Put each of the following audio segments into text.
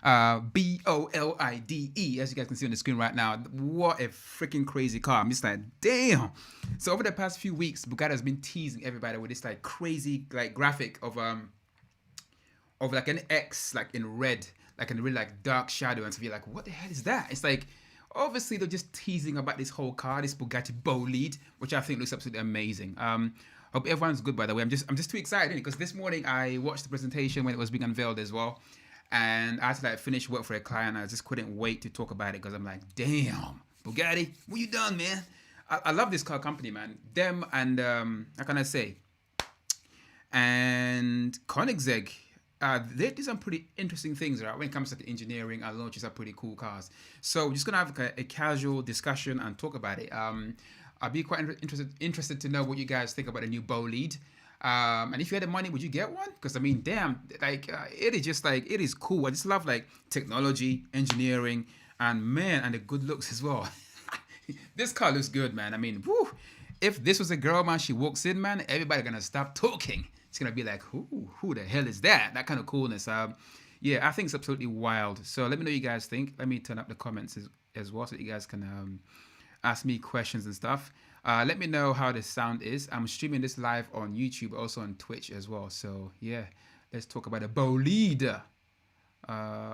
Bolide, as you guys can see on the screen right now. What a freaking crazy car. I'm just like, damn. So over the past few weeks, Bugatti has been teasing everybody with this like crazy like graphic of like an X like in red, like in a really like dark shadow, and so you're like, what the hell is that? It's like obviously they're just teasing about this whole car, this Bugatti Bolide, which I think looks absolutely amazing. Hope everyone's good, by the way. I'm just too excited because this morning I watched the presentation when it was being unveiled as well, and I had to like finish work for a client. I just couldn't wait to talk about it because I'm like, damn, Bugatti, what you done, man? I love this car company, man. Them and how can I say? And Koenigsegg, they did some pretty interesting things, right? When it comes to the engineering and launches are pretty cool cars. So we're just gonna have a casual discussion and talk about it. I'll be quite interested to know what you guys think about the new Bolide. And if you had the money, would you get one? Because I mean, damn, like it is just like it is cool. I just love like technology, engineering, and man, and the good looks as well. This car looks good, man. I mean, whew, if this was a girl, man, she walks in, man, everybody gonna stop talking. It's gonna be like, who the hell is that? That kind of coolness. Yeah, I think it's absolutely wild. So let me know what you guys think. Let me turn up the comments as well so that you guys can ask me questions and stuff. Let me know how the sound is. I'm streaming this live on YouTube, also on Twitch as well. So yeah, let's talk about the Bolide.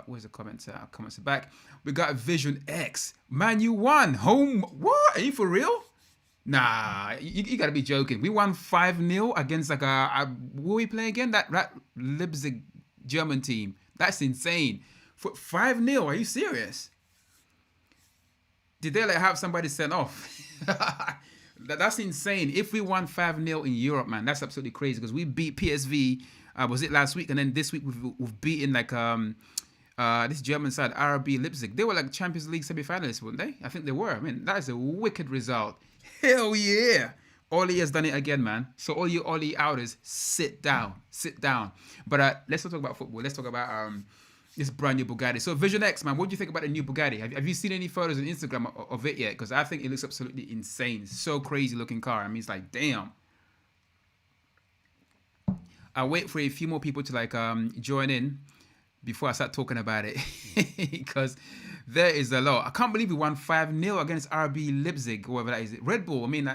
Where's the comments? Comments are back. We got Vision X. Man, you won. Home. What? Are you for real? Nah, you gotta be joking. We won 5-0 against like who we play again? That Leipzig German team. That's insane. For 5-0, are you serious? Did they like have somebody sent off? That's insane. If we won 5-0 in Europe, man, that's absolutely crazy because we beat PSV. Was it last week? And then this week we've beaten like this German side, RB Leipzig. They were like Champions League semi-finalists, weren't they? I think they were. I mean, that is a wicked result. Hell yeah. Ollie has done it again, man. So all you Ollie outers, sit down. Sit down. But let's not talk about football. Let's talk about this brand new Bugatti. So Vision X, man, what do you think about the new Bugatti? Have you seen any photos on Instagram of it yet? Because I think it looks absolutely insane. So crazy looking car. I mean, it's like, damn. I'll wait for a few more people to like join in before I start talking about it. Because there is a lot. I can't believe we won 5-0 against RB Leipzig, whoever that is. Red Bull, I mean,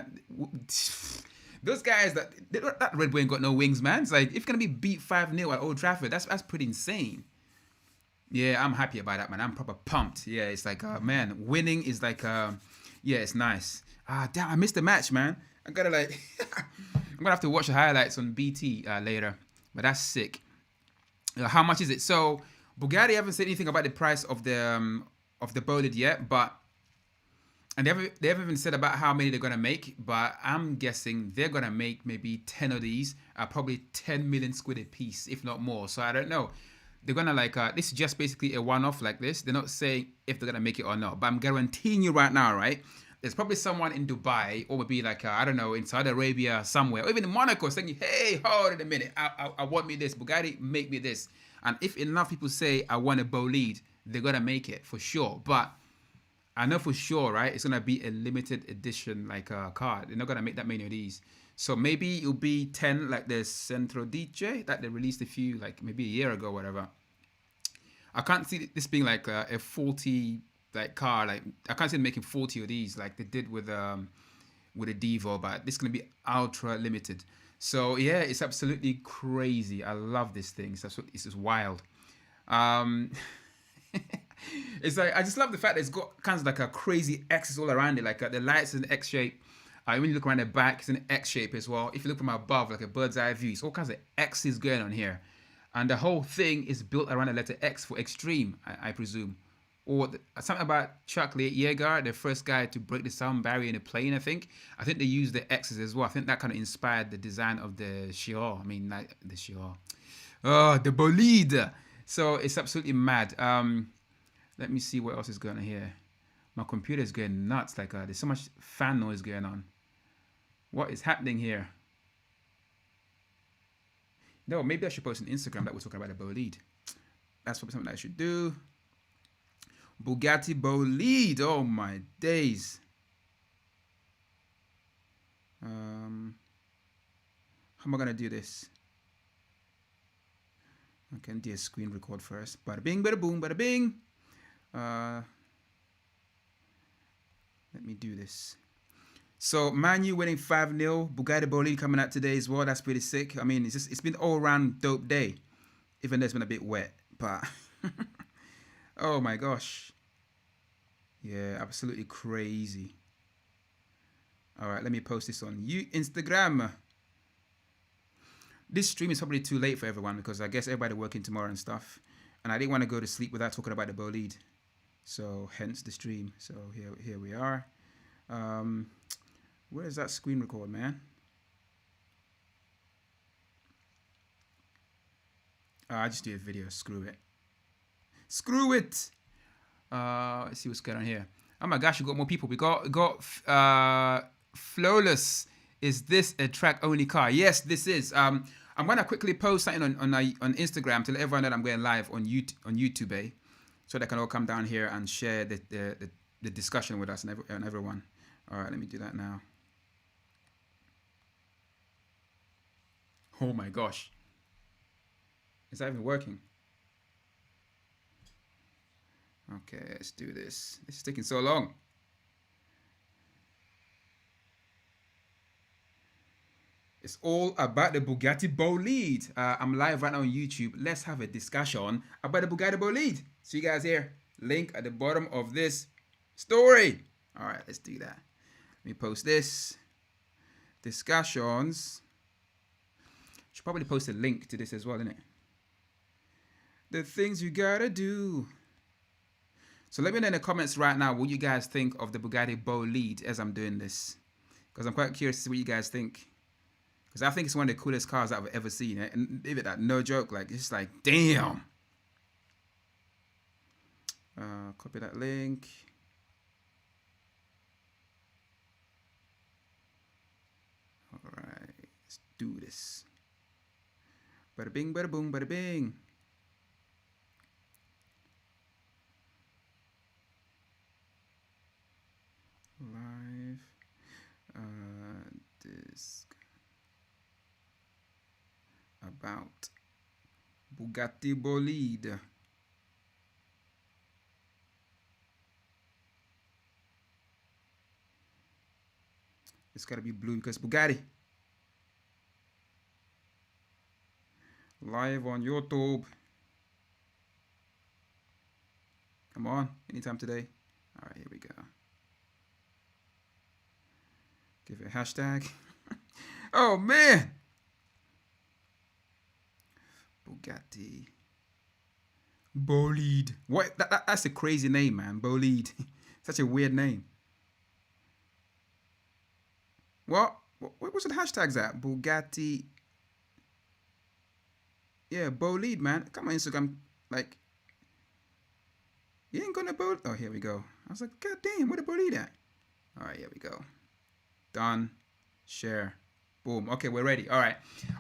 those guys, that Red Bull ain't got no wings, man. It's like, if you're going to be beat 5-0 at Old Trafford, that's pretty insane. Yeah, I'm happy about that, man. I'm proper pumped. Yeah, it's like, man, winning is like, yeah, it's nice. Damn, I missed the match, man. I gotta like, I'm gonna have to watch the highlights on BT later. But that's sick. How much is it? So Bugatti haven't said anything about the price of the Bolide yet, but and they haven't even said about how many they're gonna make. But I'm guessing they're gonna make maybe 10 of these, probably 10 million squid a piece, if not more. So I don't know. They're gonna like this is just basically a one-off like this. They're not saying if they're gonna make it or not, but I'm guaranteeing you right now, right? There's probably someone in Dubai or maybe like I don't know, in Saudi Arabia somewhere, or even in Monaco, saying, "Hey, hold it a minute, I want me this Bugatti, make me this." And if enough people say I want a Bolide, they're gonna make it for sure. But I know for sure, right? It's gonna be a limited edition like car. They're not gonna make that many of these. So maybe it'll be 10 like the Centro DJ that they released a few like maybe a year ago, or whatever. I can't see this being like a 40 like car. Like I can't see them making 40 of these like they did with a Devo, but this is gonna be ultra limited. So yeah, it's absolutely crazy. I love this thing. It's just wild. Um, it's like I just love the fact that it's got kind of like a crazy X's all around it. Like the lights in X shape. When you look around the back, it's an X shape as well. If you look from above, like a bird's eye view, it's all kinds of X's going on here. And the whole thing is built around the letter X for extreme, I presume. Or something about Chuck Yeager, the first guy to break the sound barrier in a plane, I think. I think they used the X's as well. I think that kind of inspired the design of the Chiron. I mean, like the Chiron. Oh, the Bolide. So it's absolutely mad. Let me see what else is going on here. My computer is going nuts. Like there's so much fan noise going on. What is happening here? No, maybe I should post on Instagram that we're talking about the Bolide. That's probably something that I should do. Bugatti Bolide. Oh my days. How am I gonna do this? I can do a screen record first. Bada bing, bada boom, bada bing. Let me do this. So Man U winning 5-0. Bugatti Bolide coming out today as well. That's pretty sick. I mean, it's been all around dope day. Even though it's been a bit wet, but oh my gosh. Yeah, absolutely crazy. All right, let me post this on Instagram. This stream is probably too late for everyone because I guess everybody working tomorrow and stuff. And I didn't want to go to sleep without talking about the Bolide. So hence the stream. So here we are. Where is that screen record, man? I just do a video. Screw it. Screw it. Let's see what's going on here. Oh my gosh, we got more people. We got Flawless. Is this a track only car? Yes, this is. I'm gonna quickly post something on Instagram to let everyone know that I'm going live on YouTube, so they can all come down here and share the discussion with us and everyone. All right, let me do that now. Oh my gosh, is that even working? Okay, let's do this. This is taking so long. It's all about the Bugatti Bolide. I'm live right now on YouTube. Let's have a discussion about the Bugatti Bolide. See you guys here. Link at the bottom of this story. All right, let's do that. Let me post this. Discussions. Should probably post a link to this as well, innit? The things you gotta do. So let me know in the comments right now what you guys think of the Bugatti Bolide as I'm doing this. Because I'm quite curious to see what you guys think. Because I think it's one of the coolest cars I've ever seen. And even that, no joke, like, it's like, damn. Copy that link. All right, let's do this. Bada bing, bada boom, bada bing. Live. This about Bugatti Bolide. It's gotta be blue because Bugatti. Live on YouTube. Come on, anytime today. All right, here we go. Give it a hashtag. Oh man. Bugatti Bolide. What? That's a crazy name, man. Bolide. Such a weird name. What was the hashtags at? Bugatti. Yeah, Bolide, man. Come on, Instagram. Like, you ain't gonna Bolide. Oh, here we go. I was like, God damn, where the Bolide at? All right, here we go. Done. Share. Boom. Okay, we're ready. All right,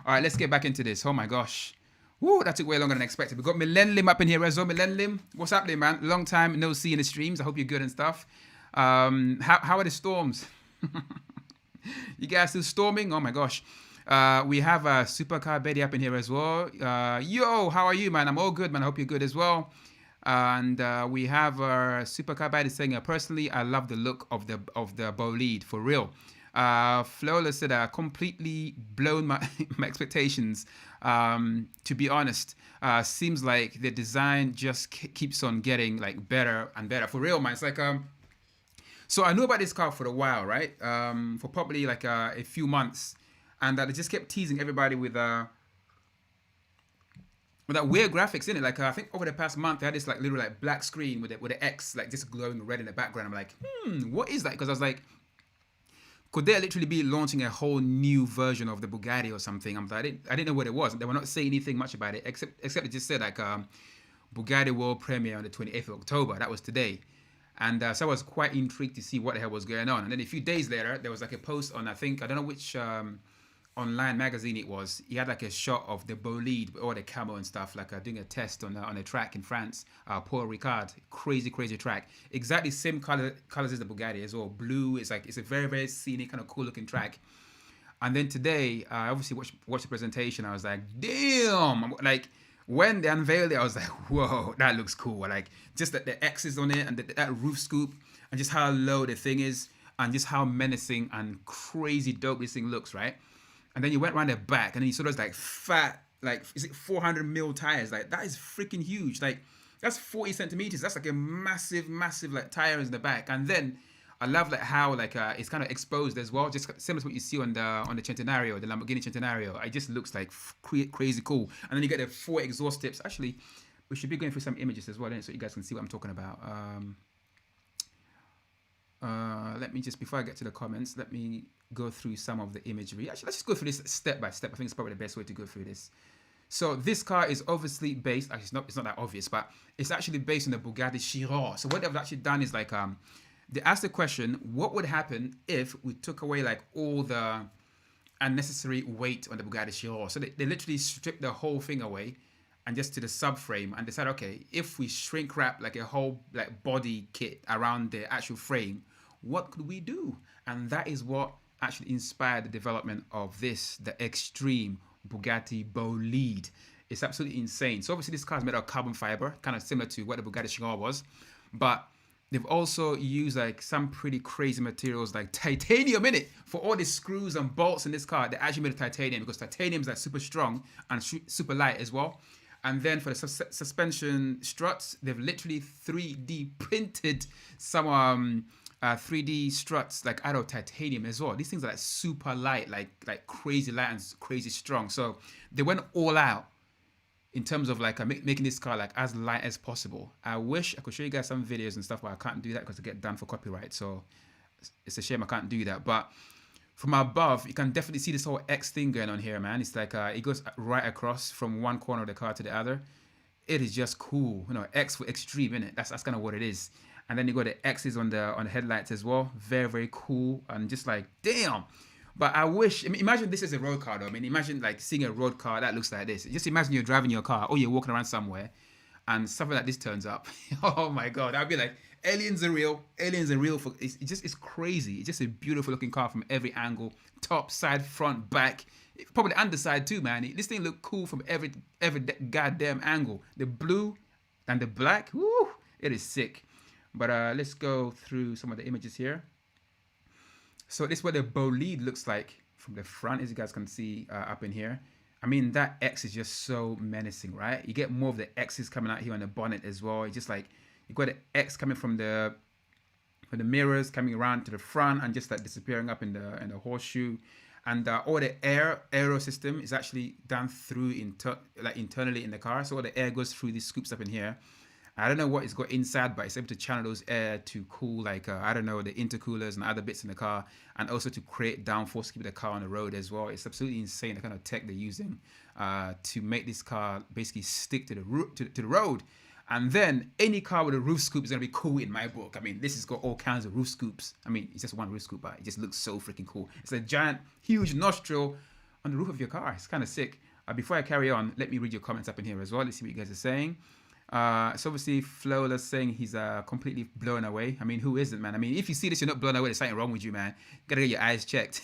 let's get back into this. Oh my gosh. Woo, that took way longer than expected. We got Millennium up in here as well. Millennium, what's happening, man? Long time no see in the streams. I hope you're good and stuff. How are the storms? You guys still storming? Oh my gosh. We have a Supercar Betty up in here as well. Yo, how are you, man? I'm all good, man. I hope you're good as well. And we have our Supercar Betty saying, personally, I love the look of the Bolide, for real. Flawless said, completely blown my expectations. To be honest, seems like the design just keeps on getting like better and better, for real, man. It's like so I knew about this car for a while, right? For probably like a few months, and they just kept teasing everybody with that weird graphics in it. Like I think over the past month they had this like little like black screen with the X like just glowing red in the background. I'm like, what is that? Because I was like, could they literally be launching a whole new version of the Bugatti or something? I didn't know what it was. They were not saying anything much about it, except it just said like Bugatti World Premiere on the 28th of October. That was today. And so I was quite intrigued to see what the hell was going on. And then a few days later, there was like a post on, I don't know which online magazine it was. He had like a shot of the Bolide or the camo and stuff, like doing a test on a track in France, Paul Ricard. Crazy track. Exactly same colors as the Bugatti as well. Blue. It's a very, very scenic, kind of cool looking track. And then today, I obviously watched the presentation. I was like, damn! Like, when they unveiled it, I was like, whoa, that looks cool. Like just the X's on it and that roof scoop and just how low the thing is and just how menacing and crazy dope this thing looks, right? And then you went around the back and then you saw those like fat, like, is it 400 mil tires? Like that is freaking huge. Like that's 40 centimeters. That's like a massive, massive like tires in the back. And then I love like how like it's kind of exposed as well, just similar to what you see on the Centenario, the Lamborghini Centenario. It just looks like crazy cool. And then you get the 4 exhaust tips. Actually, we should be going through some images as well, so you guys can see what I'm talking about. Let me just, before I get to the comments, let me go through some of the imagery. Actually, let's just go through this step by step. I think it's probably the best way to go through this. So this car is obviously based, actually it's not that obvious, but it's actually based on the Bugatti Chiron. So what they've actually done is like they asked the question, what would happen if we took away like all the unnecessary weight on the Bugatti Chiron? So they literally stripped the whole thing away and just to the subframe and decided, okay, if we shrink wrap like a whole like body kit around the actual frame, what could we do? And that is what actually inspired the development of this, the extreme Bugatti Bolide. It's absolutely insane. So obviously this car is made of carbon fiber, kind of similar to what the Bugatti Chiron was, but they've also used like some pretty crazy materials like titanium in it. For all the screws and bolts in this car, they actually made of titanium because titanium is like super strong and super light as well. And then for the suspension struts, they've literally 3D printed some 3D struts like out of titanium as well. These things are like super light, like crazy light and crazy strong. So they went all out in terms of like making this car like as light as possible. I wish I could show you guys some videos and stuff, but I can't do that because I get done for copyright. So it's a shame I can't do that. But from above, you can definitely see this whole X thing going on here, man. It's like it goes right across from one corner of the car to the other. It is just cool, you know. X for extreme, innit? That's kind of what it is. And then you got the X's on the headlights as well. Very, very cool. And just like, damn. But I wish, imagine this is a road car though. I mean, imagine like seeing a road car that looks like this. Just imagine you're driving your car or you're walking around somewhere and something like this turns up. Oh my God. I'd be like, aliens are real. Aliens are real. It's crazy. It's just a beautiful looking car from every angle. Top, side, front, back. Probably the underside too, man. This thing look cool from every goddamn angle. The blue and the black. Woo, it is sick. But let's go through some of the images here. So this is what the Bolide looks like from the front, as you guys can see up in here. I mean, that X is just so menacing, right? You get more of the X's coming out here on the bonnet as well. It's just like you got the X coming from the mirrors coming around to the front and just like disappearing up in the horseshoe. And all the aero system is actually done through internally in the car. So all the air goes through these scoops up in here. I don't know what it's got inside, but it's able to channel those air to cool, like, I don't know, the intercoolers and other bits in the car, and also to create downforce to keep the car on the road as well. It's absolutely insane the kind of tech they're using to make this car basically stick to the road. And then any car with a roof scoop is going to be cool in my book. I mean, this has got all kinds of roof scoops. I mean, it's just one roof scoop, but it just looks so freaking cool. It's a giant, huge nostril on the roof of your car. It's kind of sick. Before I carry on, let me read your comments up in here as well. Let's see what you guys are saying. So obviously Flawless saying he's completely blown away. I mean, who isn't, man? I mean, if you see this, you're not blown away. There's something wrong with you, man. You gotta get your eyes checked.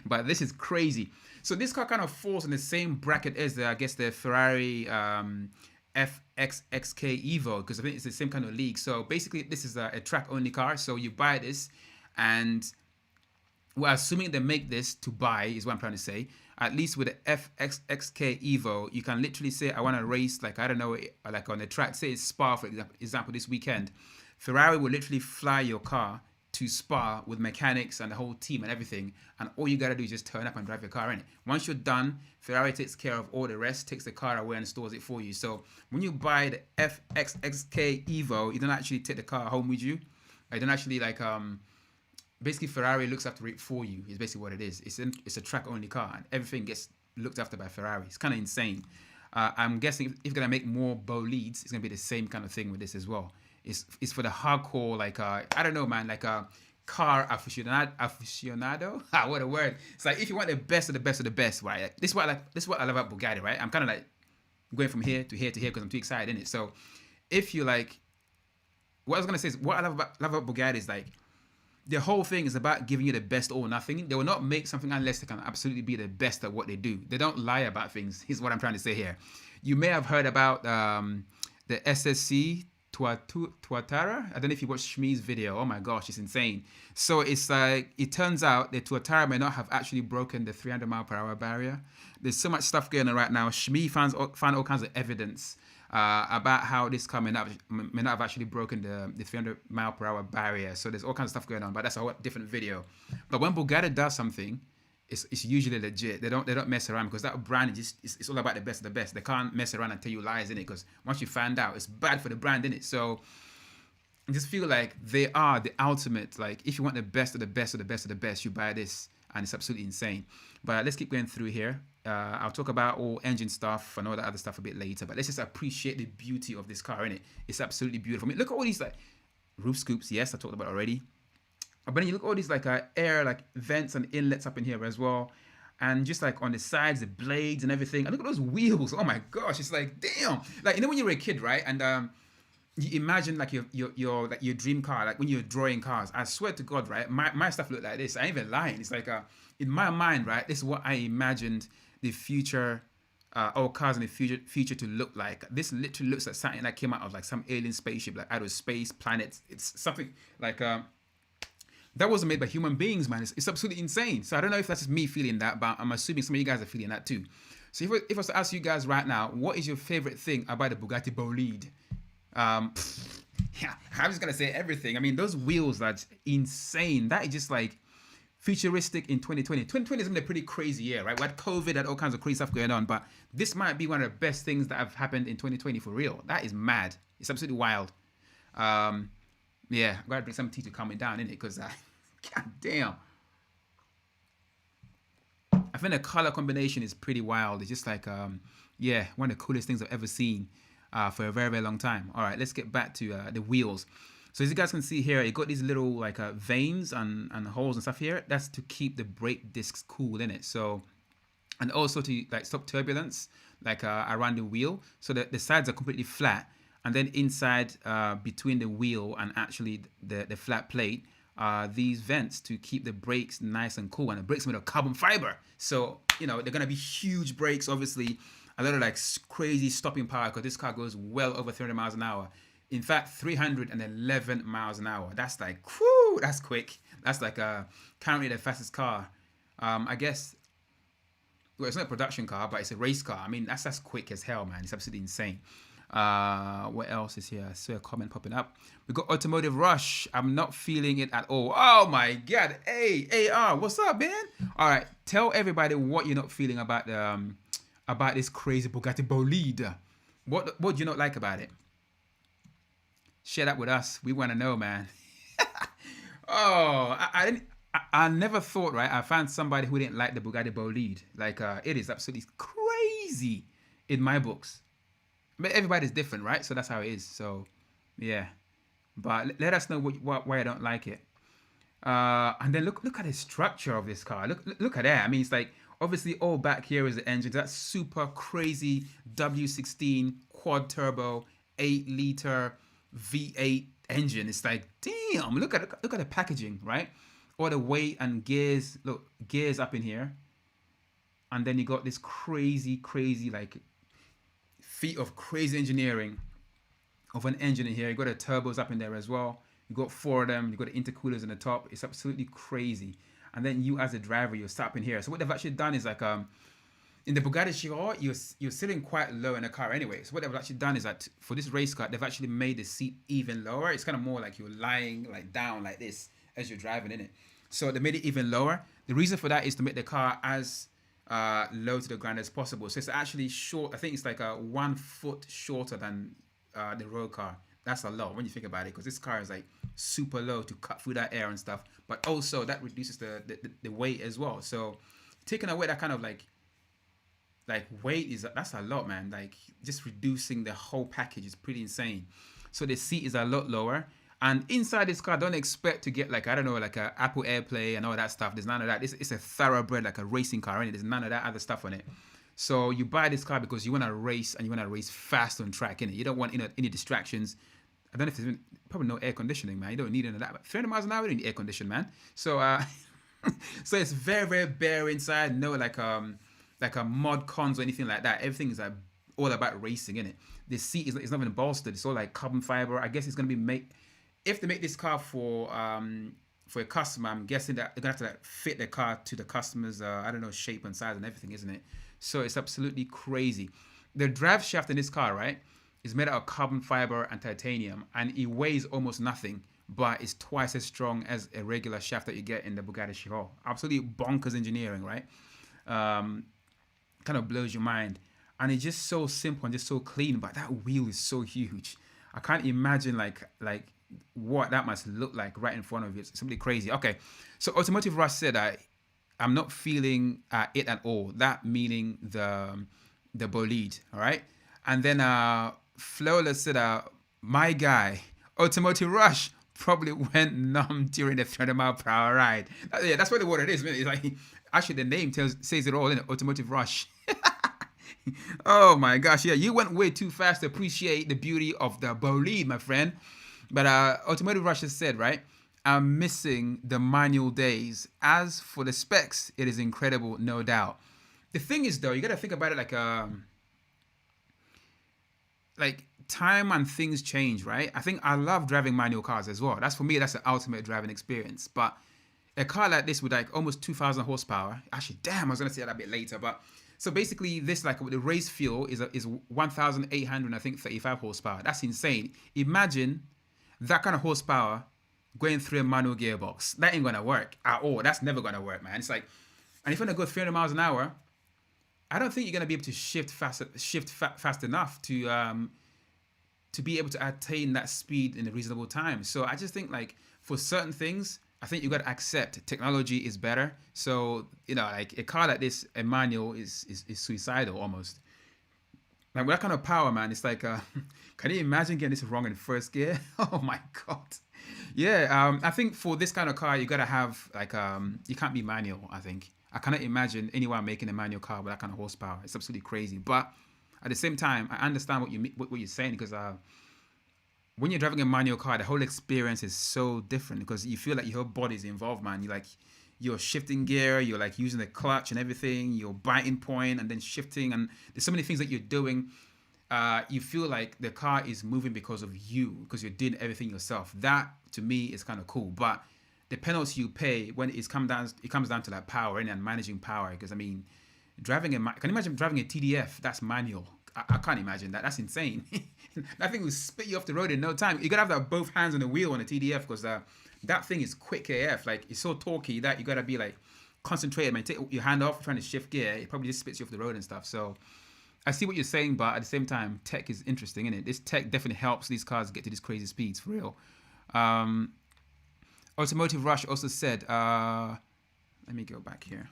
But this is crazy. So this car kind of falls in the same bracket as I guess the Ferrari FXXK Evo, because I think it's the same kind of league. So basically, this is a track-only car. So you buy this, and we're assuming they make this to buy, is what I'm trying to say. At least with the FXXK Evo, you can literally say, I want to race, like, I don't know, like on the track, say it's Spa, for example, this weekend. Ferrari will literally fly your car to Spa with mechanics and the whole team and everything. And all you got to do is just turn up and drive your car in it. Once you're done, Ferrari takes care of all the rest, takes the car away and stores it for you. So when you buy the FXXK Evo, you don't actually take the car home with you. You don't actually, like, basically Ferrari looks after it for you, is basically what it is. It's a track-only car, and everything gets looked after by Ferrari. It's kind of insane. I'm guessing if you're going to make more Bolides, it's going to be the same kind of thing with this as well. It's for the hardcore, like, I don't know, man, like a car aficionado? What a word. It's like, if you want the best of the best of the best, right? Like, this is what I love about Bugatti, right? I'm kind of like going from here to here to here because I'm too excited in it. So if you like, what I was going to say is, what I love about Bugatti is like, the whole thing is about giving you the best or nothing. They will not make something unless they can absolutely be the best at what they do. They don't lie about things. Here's what I'm trying to say here. You may have heard about the SSC Tuatara. I don't know if you watched Shmi's video. Oh my gosh, it's insane. So it's like, it turns out the Tuatara may not have actually broken the 300 mile per hour barrier. There's so much stuff going on right now. Shmi found all kinds of evidence about how this car may not have actually broken the 300 mile per hour barrier. So there's all kinds of stuff going on, but that's a whole different video. But when Bugatti does something, it's usually legit. They don't mess around, because that brand is just, it's all about the best of the best. They can't mess around and tell you lies in it, because once you find out, it's bad for the brand, in it. So I just feel like they are the ultimate. Like, if you want the best of the best of the best of the best, you buy this, and it's absolutely insane. But let's keep going through here. I'll talk about all engine stuff and all that other stuff a bit later, but let's just appreciate the beauty of this car, innit? It's absolutely beautiful. I mean, look at all these like roof scoops. Yes, I talked about already. But then you look at all these like air like vents and inlets up in here as well, and just like on the sides, the blades and everything. And look at those wheels. Oh my gosh, it's like, damn. Like, you know when you were a kid, right? And you imagine like your like your dream car, like when you're drawing cars. I swear to God, right? My stuff looked like this. I ain't even lying. It's like in my mind, right? This is what I imagined the future, all cars in the future to look like. This literally looks like something that came out of like some alien spaceship, like out of space, planets. It's something like that wasn't made by human beings, man. It's absolutely insane. So I don't know if that's just me feeling that, but I'm assuming some of you guys are feeling that too. So if I was to ask you guys right now, what is your favorite thing about the Bugatti Bolide? Yeah, I'm just gonna say everything. I mean, those wheels are just insane. That is just like futuristic in 2020. 2020 has been a pretty crazy year, right? We had COVID, had all kinds of crazy stuff going on, but this might be one of the best things that have happened in 2020 for real. That is mad. It's absolutely wild. Yeah, I'm gonna bring some tea to calm me down, innit? Because god damn, I think the color combination is pretty wild. It's just like yeah, one of the coolest things I've ever seen for a very, very long time. All right, let's get back to the wheels. So as you guys can see here, you got these little like veins and holes and stuff here. That's to keep the brake discs cool, in it. So, and also to like stop turbulence like around the wheel. So the sides are completely flat, and then inside between the wheel and actually the flat plate, these vents to keep the brakes nice and cool. And the brakes are made of carbon fiber, so you know they're gonna be huge brakes. Obviously, a lot of like crazy stopping power, because this car goes well over 300 miles an hour. In fact, 311 miles an hour. That's like, whoo, that's quick. That's like currently the fastest car. I guess, well, it's not a production car, but it's a race car. I mean, that's quick as hell, man. It's absolutely insane. What else is here? I saw a comment popping up. We got Automotive Rush. I'm not feeling it at all. Oh my God. Hey, AR, what's up, man? All right, tell everybody what you're not feeling about this crazy Bugatti Bolide. What do you not like about it? Share that with us. We want to know, man. Oh, I never thought, right? I found somebody who didn't like the Bugatti Bolide. Like, it is absolutely crazy in my books. But everybody's different, right? So that's how it is. So, yeah. But let us know why I don't like it. And then look at the structure of this car. Look at that. I mean, it's like, obviously, all back here is the engine. That super crazy W16 quad turbo 8-liter V8 engine. It's like, damn, look at the packaging, right? All the weight and gears. Look, gears up in here, and then you got this crazy like feat of crazy engineering of an engine in here. You got the turbos up in there as well. You got 4 of them. You got the intercoolers in the top. It's absolutely crazy. And then you as a driver, you're sat up in here. So what they've actually done is like in the Bugatti Chiron, you're sitting quite low in the car anyway. So what they've actually done is that for this race car, they've actually made the seat even lower. It's kind of more like you're lying like down like this as you're driving in it. So they made it even lower. The reason for that is to make the car as low to the ground as possible. So it's actually short. I think it's like 1 foot shorter than the road car. That's a lot when you think about it, because this car is like super low to cut through that air and stuff. But also that reduces the weight as well. So taking away that kind of like weight that's a lot, man. Like just reducing the whole package is pretty insane. So the seat is a lot lower, and inside this car, don't expect to get like, I don't know, like a Apple AirPlay and all that stuff. There's none of that. It's a thoroughbred, like a racing car, and there's none of that other stuff on it. So you buy this car because you want to race, and you want to race fast on track, innit? You don't want any distractions. I don't know if there's probably no air conditioning, man. You don't need any of that. But 300 miles an hour, you don't need air conditioning, man. So so it's very, very bare inside. No like a mod cons or anything like that. Everything is like all about racing, innit? The seat is it's not even bolstered. It's all like carbon fiber. I guess it's gonna be made if they make this car for a customer. I'm guessing that they're gonna have to like fit the car to the customer's I don't know, shape and size and everything, isn't it? So it's absolutely crazy. The drive shaft in this car, right, is made out of carbon fiber and titanium, and it weighs almost nothing, but it's twice as strong as a regular shaft that you get in the Bugatti Chiron. Absolutely bonkers engineering, right? Kind of blows your mind, and it's just so simple and just so clean. But that wheel is so huge. I can't imagine like what that must look like right in front of you. It's simply crazy. Okay, so Automotive Rush said I'm not feeling it at all. That meaning the Bolide, all right. And then Flawless said, my guy, Automotive Rush probably went numb during the 300-mile-per-hour ride. Yeah, that's really what it is. Man. It's like actually the name says it all in it, Automotive Rush. Oh my gosh, yeah, you went way too fast to appreciate the beauty of the Bolide, my friend. But Automotive Rush has said, right, I'm missing the manual days. As for the specs, it is incredible, no doubt. The thing is, though, you got to think about it like time and things change, right? I think I love driving manual cars as well. That's for me, that's the ultimate driving experience. But a car like this with like almost 2,000 horsepower, actually, damn, I was going to say that a bit later, but so basically this, like with the race fuel is 1,800, I think 35 horsepower. That's insane. Imagine that kind of horsepower going through a manual gearbox. That ain't going to work at all. That's never going to work, man. It's like, and if you're going to go 300 miles an hour, I don't think you're going to be able to shift fast enough to be able to attain that speed in a reasonable time. So I just think like for certain things, I think you got to accept technology is better. So, you know, like a car like this, a manual is suicidal almost. Like with that kind of power, man, it's like, can you imagine getting this wrong in first gear? Oh my God. Yeah, I think for this kind of car, you got to have like, you can't be manual, I think. I cannot imagine anyone making a manual car with that kind of horsepower. It's absolutely crazy. But at the same time, I understand what you're saying, because when you're driving a manual car, the whole experience is so different because you feel like your whole body's involved, man. You're shifting gear, you're like using the clutch and everything, you're biting point and then shifting, and there's so many things that you're doing. You feel like the car is moving because of you, because you're doing everything yourself. That to me is kind of cool. But the penalty you pay when it comes down to like power and managing power. Because I mean, can you imagine driving a TDF that's manual? I can't imagine that. That's insane. That thing will spit you off the road in no time. You gotta have that both hands on the wheel on a TDF, because that thing is quick AF. Like it's so torquey that you gotta be like concentrated. Man, take your hand off trying to shift gear. It probably just spits you off the road and stuff. So I see what you're saying, but at the same time, tech is interesting, isn't it? This tech definitely helps these cars get to these crazy speeds for real. Automotive Rush also said, let me go back here.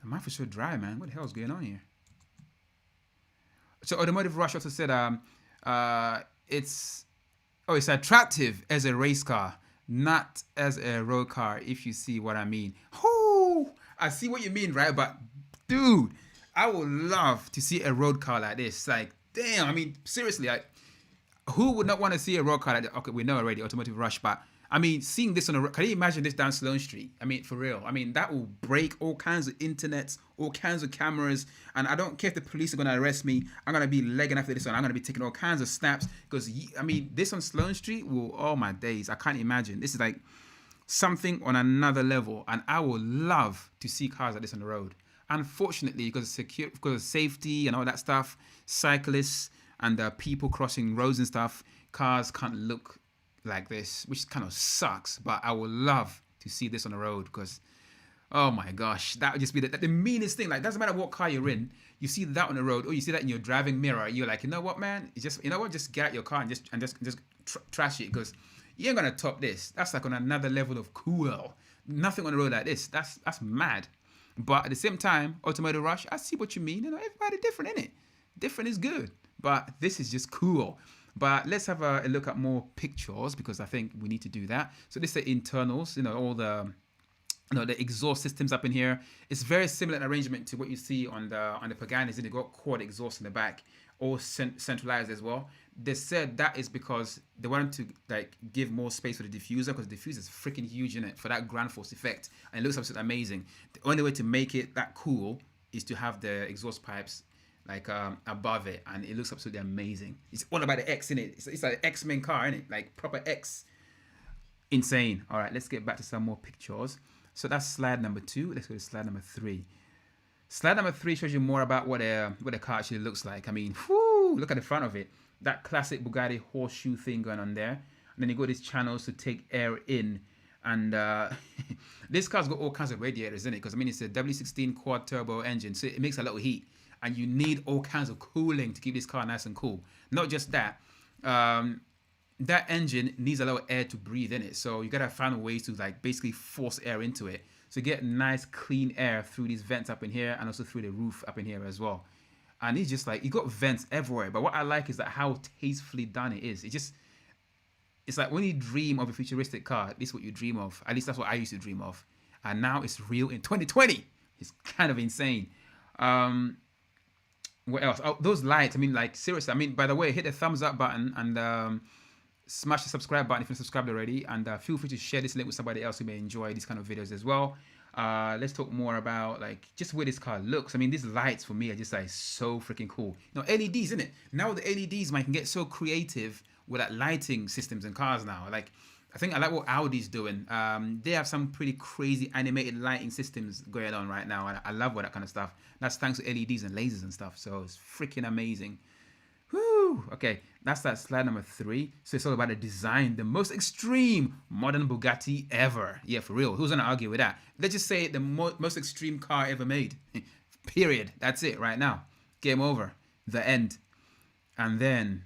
My mouth is so dry, man. What the hell is going on here? So Automotive Rush also said, it's attractive as a race car, not as a road car, if you see what I mean. Oh, I see what you mean, right? But dude, I would love to see a road car like this. Like, damn, I mean, seriously, like, who would not want to see a road car like that? Okay, we know already, Automotive Rush, but I mean, seeing this on a road, can you imagine this down Sloane Street? I mean, for real. I mean, that will break all kinds of internets, all kinds of cameras, and I don't care if the police are going to arrest me. I'm going to be legging after this one. I'm going to be taking all kinds of snaps, because, I mean, this on Sloane Street will, oh my days, I can't imagine. This is like something on another level, and I would love to see cars like this on the road. Unfortunately, because of safety and all that stuff, cyclists and people crossing roads and stuff, cars can't look like this, which kind of sucks. But I would love to see this on the road, because oh my gosh, that would just be the meanest thing. Like, doesn't matter what car you're in, you see that on the road, or you see that in your driving mirror, you're like, you know what, man, it's just, you know what, just get out your car and just trash it, because you ain't gonna top this. That's like on another level of cool. Nothing on the road like this. That's mad. But at the same time, Automotive Rush, I see what you mean. You know, everybody different, innit? Different is good, but this is just cool. But let's have a look at more pictures, because I think we need to do that. So this is the internals, you know, all the, you know, the exhaust systems up in here. It's very similar in arrangement to what you see on the Paganis, and they got quad exhaust in the back. all centralized as well. They said that is because they wanted to like give more space for the diffuser, because the diffuser is freaking huge in it for that grand force effect, and it looks absolutely amazing. The only way to make it that cool is to have the exhaust pipes like above it, and it looks absolutely amazing. It's all about the X in it. It's like an X-Men car, in it, like proper X. Insane. All right, let's get back to some more pictures. So that's slide number 2. Let's go to slide number 3. Slide number 3 shows you more about what the car actually looks like. I mean, whoo, look at the front of it. That classic Bugatti horseshoe thing going on there. And then you got these channels to take air in. And this car's got all kinds of radiators in it, because I mean, it's a W16 quad turbo engine, so it makes a lot of heat. And you need all kinds of cooling to keep this car nice and cool. Not just that. That engine needs a lot of air to breathe in it. So you got to find ways to like basically force air into it. So get nice clean air through these vents up in here, and also through the roof up in here as well. And it's just like, you got vents everywhere. But what I like is that how tastefully done it is. It's like when you dream of a futuristic car, this is what you dream of. At least that's what I used to dream of. And now it's real in 2020. It's kind of insane. What else? Oh, those lights. I mean, like, seriously. I mean, by the way, hit the thumbs up button and smash the subscribe button if you're subscribed already. And feel free to share this link with somebody else who may enjoy these kind of videos as well. Let's talk more about like just where this car looks. I mean, these lights for me are just like so freaking cool. You know, LEDs, isn't it? Now the LEDs, man, can get so creative with like lighting systems in cars now. Like, I like what Audi's doing. They have some pretty crazy animated lighting systems going on right now, and I love all that kind of stuff. That's thanks to LEDs and lasers and stuff. So it's freaking amazing. Woo! Okay, that's that slide number 3. So it's all about the design, the most extreme modern Bugatti ever. Yeah, for real. Who's gonna argue with that? Let's just say the most extreme car ever made. Period. That's it right now. Game over. The end. And then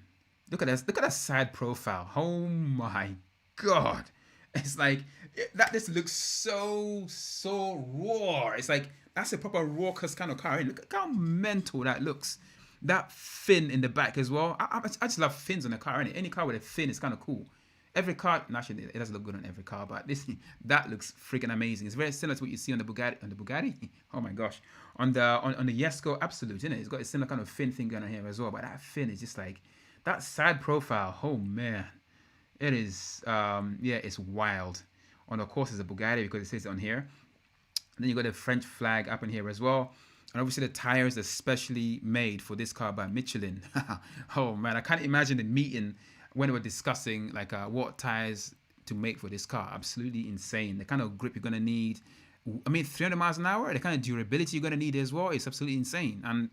look at this. Look at that side profile. Oh my God. It's like that just looks so raw. It's like that's a proper Rawkus kind of car. Look how mental that looks. That fin in the back as well. I just love fins on a car. Any car with a fin is kind of cool. Every car, actually, it doesn't look good on every car, but that looks freaking amazing. It's very similar to what you see on the Bugatti. On the Bugatti, oh my gosh, on the Jesko Absolute, isn't it? It's got a similar kind of fin thing going on here as well. But that fin is just like that side profile. Oh man, it is. Yeah, it's wild. And of course, it's a Bugatti because it says it on here. And then you got the French flag up in here as well. And obviously the tires are specially made for this car by Michelin. Oh man, I can't imagine the meeting when they were discussing like what tires to make for this car. Absolutely insane. The kind of grip you're gonna need. I mean, 300 miles an hour. The kind of durability you're gonna need as well. It's absolutely insane. And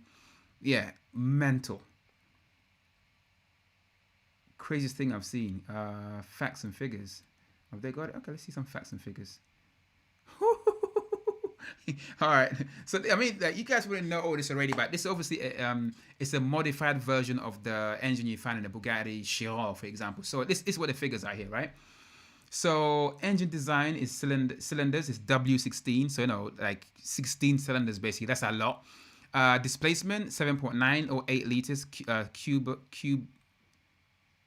yeah, mental. Craziest thing I've seen. Facts and figures. Have they got it? Okay, let's see some facts and figures. All right, so I mean, like, you guys wouldn't know all this already, but this obviously it's a modified version of the engine you find in the Bugatti Chiron, for example. So this is what the figures are here, right? So engine design is cylinders is W16, so you know, like 16 cylinders basically. That's a lot. Displacement 7.9 or 8 liters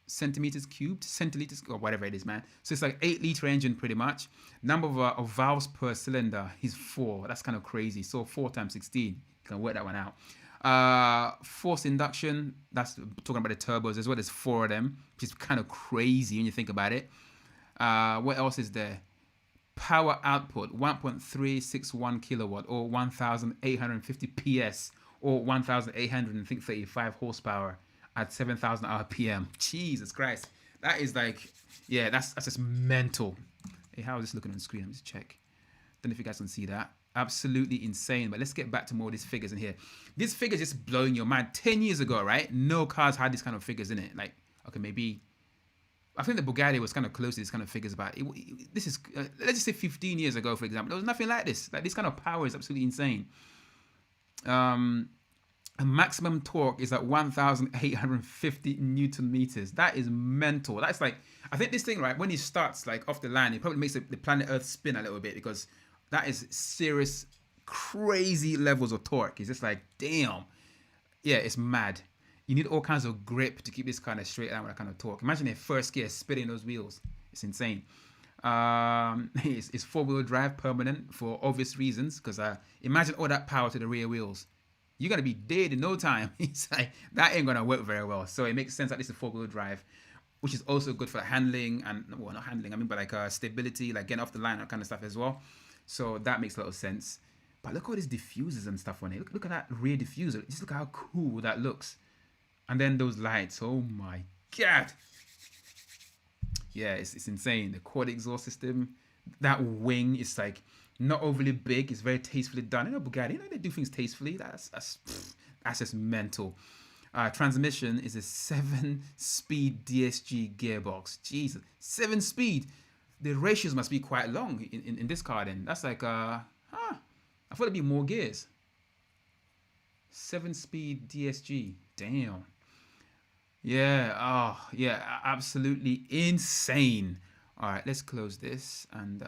centiliters or whatever it is, man. So it's like 8-liter engine pretty much. Number of valves per cylinder is 4. That's kind of crazy. So 4 times 16, you can work that one out. Force induction, that's talking about the turbos as well. There's 4 of them, which is kind of crazy when you think about it. What else is there? Power output 1.361 kilowatt or 1,850 PS or 1,835 horsepower at 7,000 RPM. Jesus Christ. That is like, yeah, that's just mental. Hey, how is this looking on the screen? Let me just check. Don't know if you guys can see that. Absolutely insane. But let's get back to more of these figures in here. These figures just blowing your mind. 10 years ago, right? No cars had these kind of figures in it. Like, okay, maybe, I think the Bugatti was kind of close to these kind of figures, but this is, let's just say 15 years ago, for example. There was nothing like this. Like, this kind of power is absolutely insane. A maximum torque is at 1,850 Newton meters. That is mental. That's like, I think this thing, right, when it starts like off the line, it probably makes the planet Earth spin a little bit, because that is serious, crazy levels of torque. It's just like, damn. Yeah, it's mad. You need all kinds of grip to keep this kind of straight out with that kind of torque. Imagine a first gear spinning those wheels. It's insane. It's 4-wheel drive permanent for obvious reasons, because imagine all that power to the rear wheels. you're gonna be dead in no time. It's like that ain't gonna work very well. So it makes sense that this is 4-wheel drive, which is also good for handling and, well, not handling, I mean, but like stability, like getting off the line, that kind of stuff as well. So that makes a lot of sense. But look at all these diffusers and stuff on it. Look at that rear diffuser. Just look how cool that looks. And then those lights. Oh my God. Yeah, it's insane. The quad exhaust system. That wing is like not overly big. It's very tastefully done. You know, Bugatti, you know, they do things tastefully. That's just mental. Transmission is a 7-speed DSG gearbox. Jesus, 7-speed. The ratios must be quite long in this car then. That's like, I thought it'd be more gears. 7-speed DSG. Damn. Yeah, oh, yeah, absolutely insane. All right, let's close this and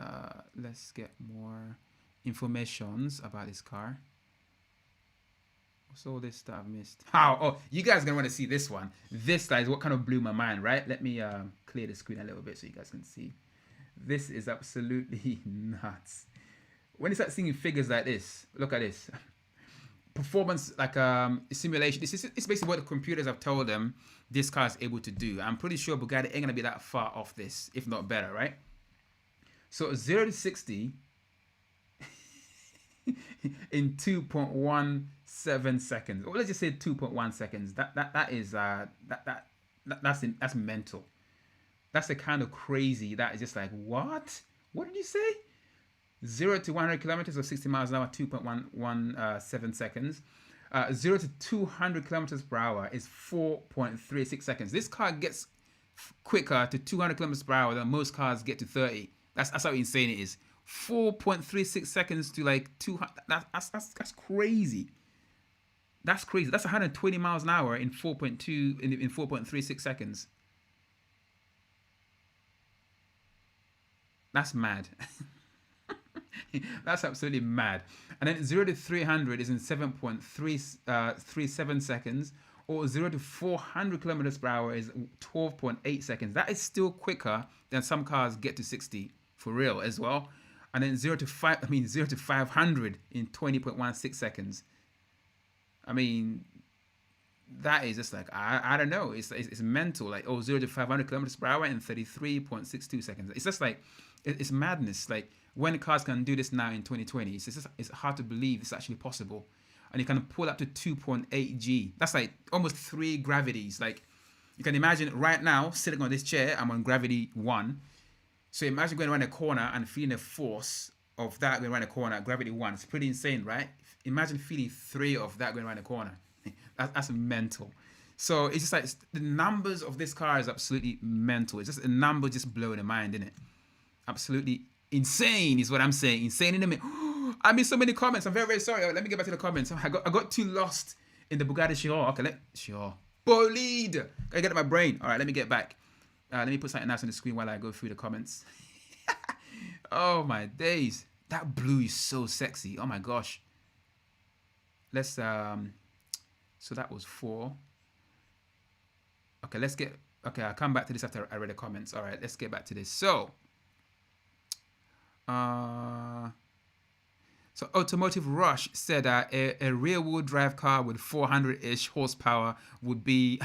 let's get more informations about this car. What's all this that I've missed? How? Oh, you guys are gonna want to see this one. This is what kind of blew my mind, right? Let me clear the screen a little bit so you guys can see. This is absolutely nuts. When you start seeing figures like this, look at this. Performance, like simulation. It's basically what the computers have told them this car is able to do. I'm pretty sure Bugatti ain't gonna be that far off this, if not better, right? So 0 to 60 in 2.17 seconds. Or let's just say 2.1 seconds. That's mental. That's the kind of crazy that is just like, what? What did you say? 0 to 100 kilometers or 60 miles an hour, 2.17 seconds. 0 to 200 kilometers per hour is 4.36 seconds. This car gets quicker to 200 kilometers per hour than most cars get to 30. That's how insane it is. 4.36 seconds to like 200. That's crazy. That's crazy. That's 120 miles an hour in 4.36 seconds. That's mad. That's absolutely mad. And then 0 to 300 is in 7.37 seconds, or 0 to 400 kilometers per hour is 12.8 seconds. That is still quicker than some cars get to 60 for real as well. And then 0 to 500 in 20.16 seconds. I mean, that is just like, I don't know. It's mental. Like, 0 to 500 kilometers per hour in 33.62 seconds. It's just like, it's madness. Like, when cars can do this now in 2020, it's hard to believe it's actually possible. And you can pull up to 2.8 G. That's like almost 3 gravities. Like, you can imagine right now, sitting on this chair, I'm on gravity 1. So imagine going around a corner and feeling the force of that going around a corner, gravity 1. It's pretty insane, right? Imagine feeling 3 of that going around a corner. That's mental. So it's just like the numbers of this car is absolutely mental. It's just a number just blowing the mind, isn't it? Absolutely insane is what I'm saying. Insane in the minute. I missed so many comments. I'm very, very sorry. Let me get back to the comments. I got too lost in the Bugatti Chiron. Okay, Chiron Bolide. Gotta get to my brain. All right, let me get back. Let me put something else on the screen while I go through the comments. Oh my days. That blue is so sexy. Oh my gosh. Let's so that was 4. Okay, I'll come back to this after I read the comments. All right, let's get back to this. So Automotive Rush said a rear-wheel drive car with 400-ish horsepower would be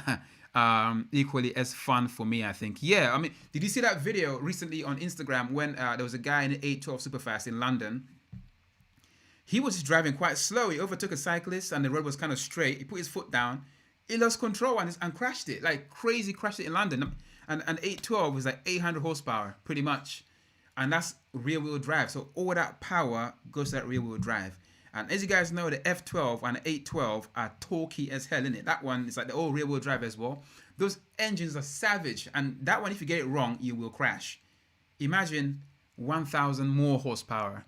equally as fun for me, I think. Yeah, I mean, did you see that video recently on Instagram when there was a guy in an 812 Superfast in London? He was driving quite slow. He overtook a cyclist and the road was kind of straight. He put his foot down. He lost control and crashed it. Like crazy, crashed it in London. And 812 was like 800 horsepower, pretty much. And that's rear-wheel drive. So all that power goes to that rear-wheel drive. And as you guys know, the F12 and the 812 are torquey as hell, innit? That one is like the old rear-wheel drive as well. Those engines are savage. And that one, if you get it wrong, you will crash. Imagine 1,000 more horsepower.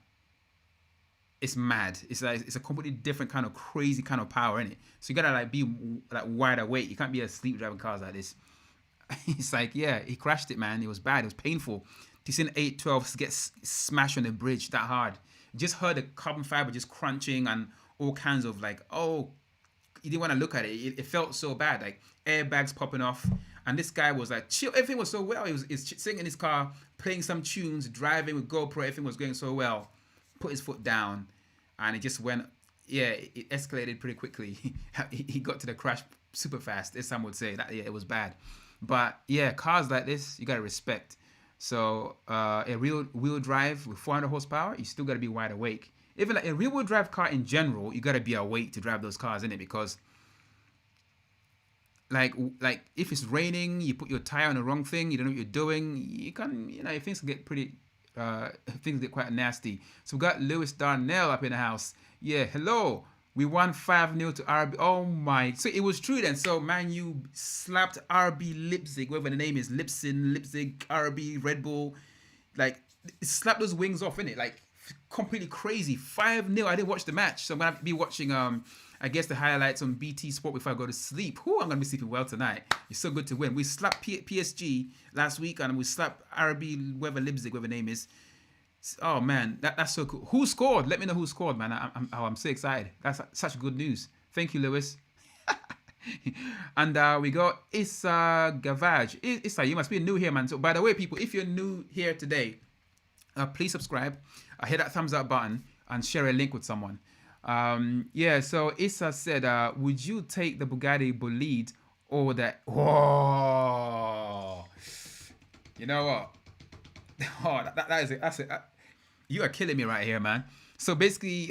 It's mad. It's a completely different kind of crazy kind of power, innit? So you gotta like be like wide awake. You can't be asleep driving cars like this. It's like, yeah, he crashed it, man. It was bad. It was painful. To see an 812 get smashed on the bridge that hard. Just heard the carbon fiber just crunching and all kinds of like, oh, you didn't want to look at it. It felt so bad, like airbags popping off. And this guy was like, chill. Everything was so well. He was sitting in his car, playing some tunes, driving with GoPro. Everything was going so well. Put his foot down, and it just went yeah, it escalated pretty quickly. He got to the crash super fast, as some would say. That, yeah, it was bad. But yeah, cars like this, you gotta respect. So a real wheel drive with 400 horsepower, you still gotta be wide awake. Even like a rear wheel drive car in general, you gotta be awake to drive those cars in it, because like if it's raining, you put your tire on the wrong thing, you don't know what you're doing, you can, things can get pretty things get quite nasty. So we got Lewis Darnell up in the house. Yeah, hello. We won 5-0 to RB. Oh my. So it was true then. So Man U slapped RB Leipzig, whatever the name is, Leipzig, RB, Red Bull. Like, it slapped those wings off, innit? Like, completely crazy. 5-0. I didn't watch the match. So I'm going to be watching, I guess, the highlights on BT Sport before I go to sleep. I'm going to be sleeping well tonight. It's so good to win. We slapped PSG last week, and we slapped RB, whatever Leipzig, whatever the name is. Oh man, that's so cool. Who scored? Let me know who scored, man. I'm so excited. That's such good news. Thank you, Lewis. And we got Issa Gavaj. Issa, you must be new here, man. So by the way, people, if you're new here today, please subscribe. Hit that thumbs up button and share a link with someone. Yeah. So Issa said, "Would you take the Bugatti Bolide or the?" Oh, you know what? Oh, that is it. That's it. You are killing me right here, man. So basically,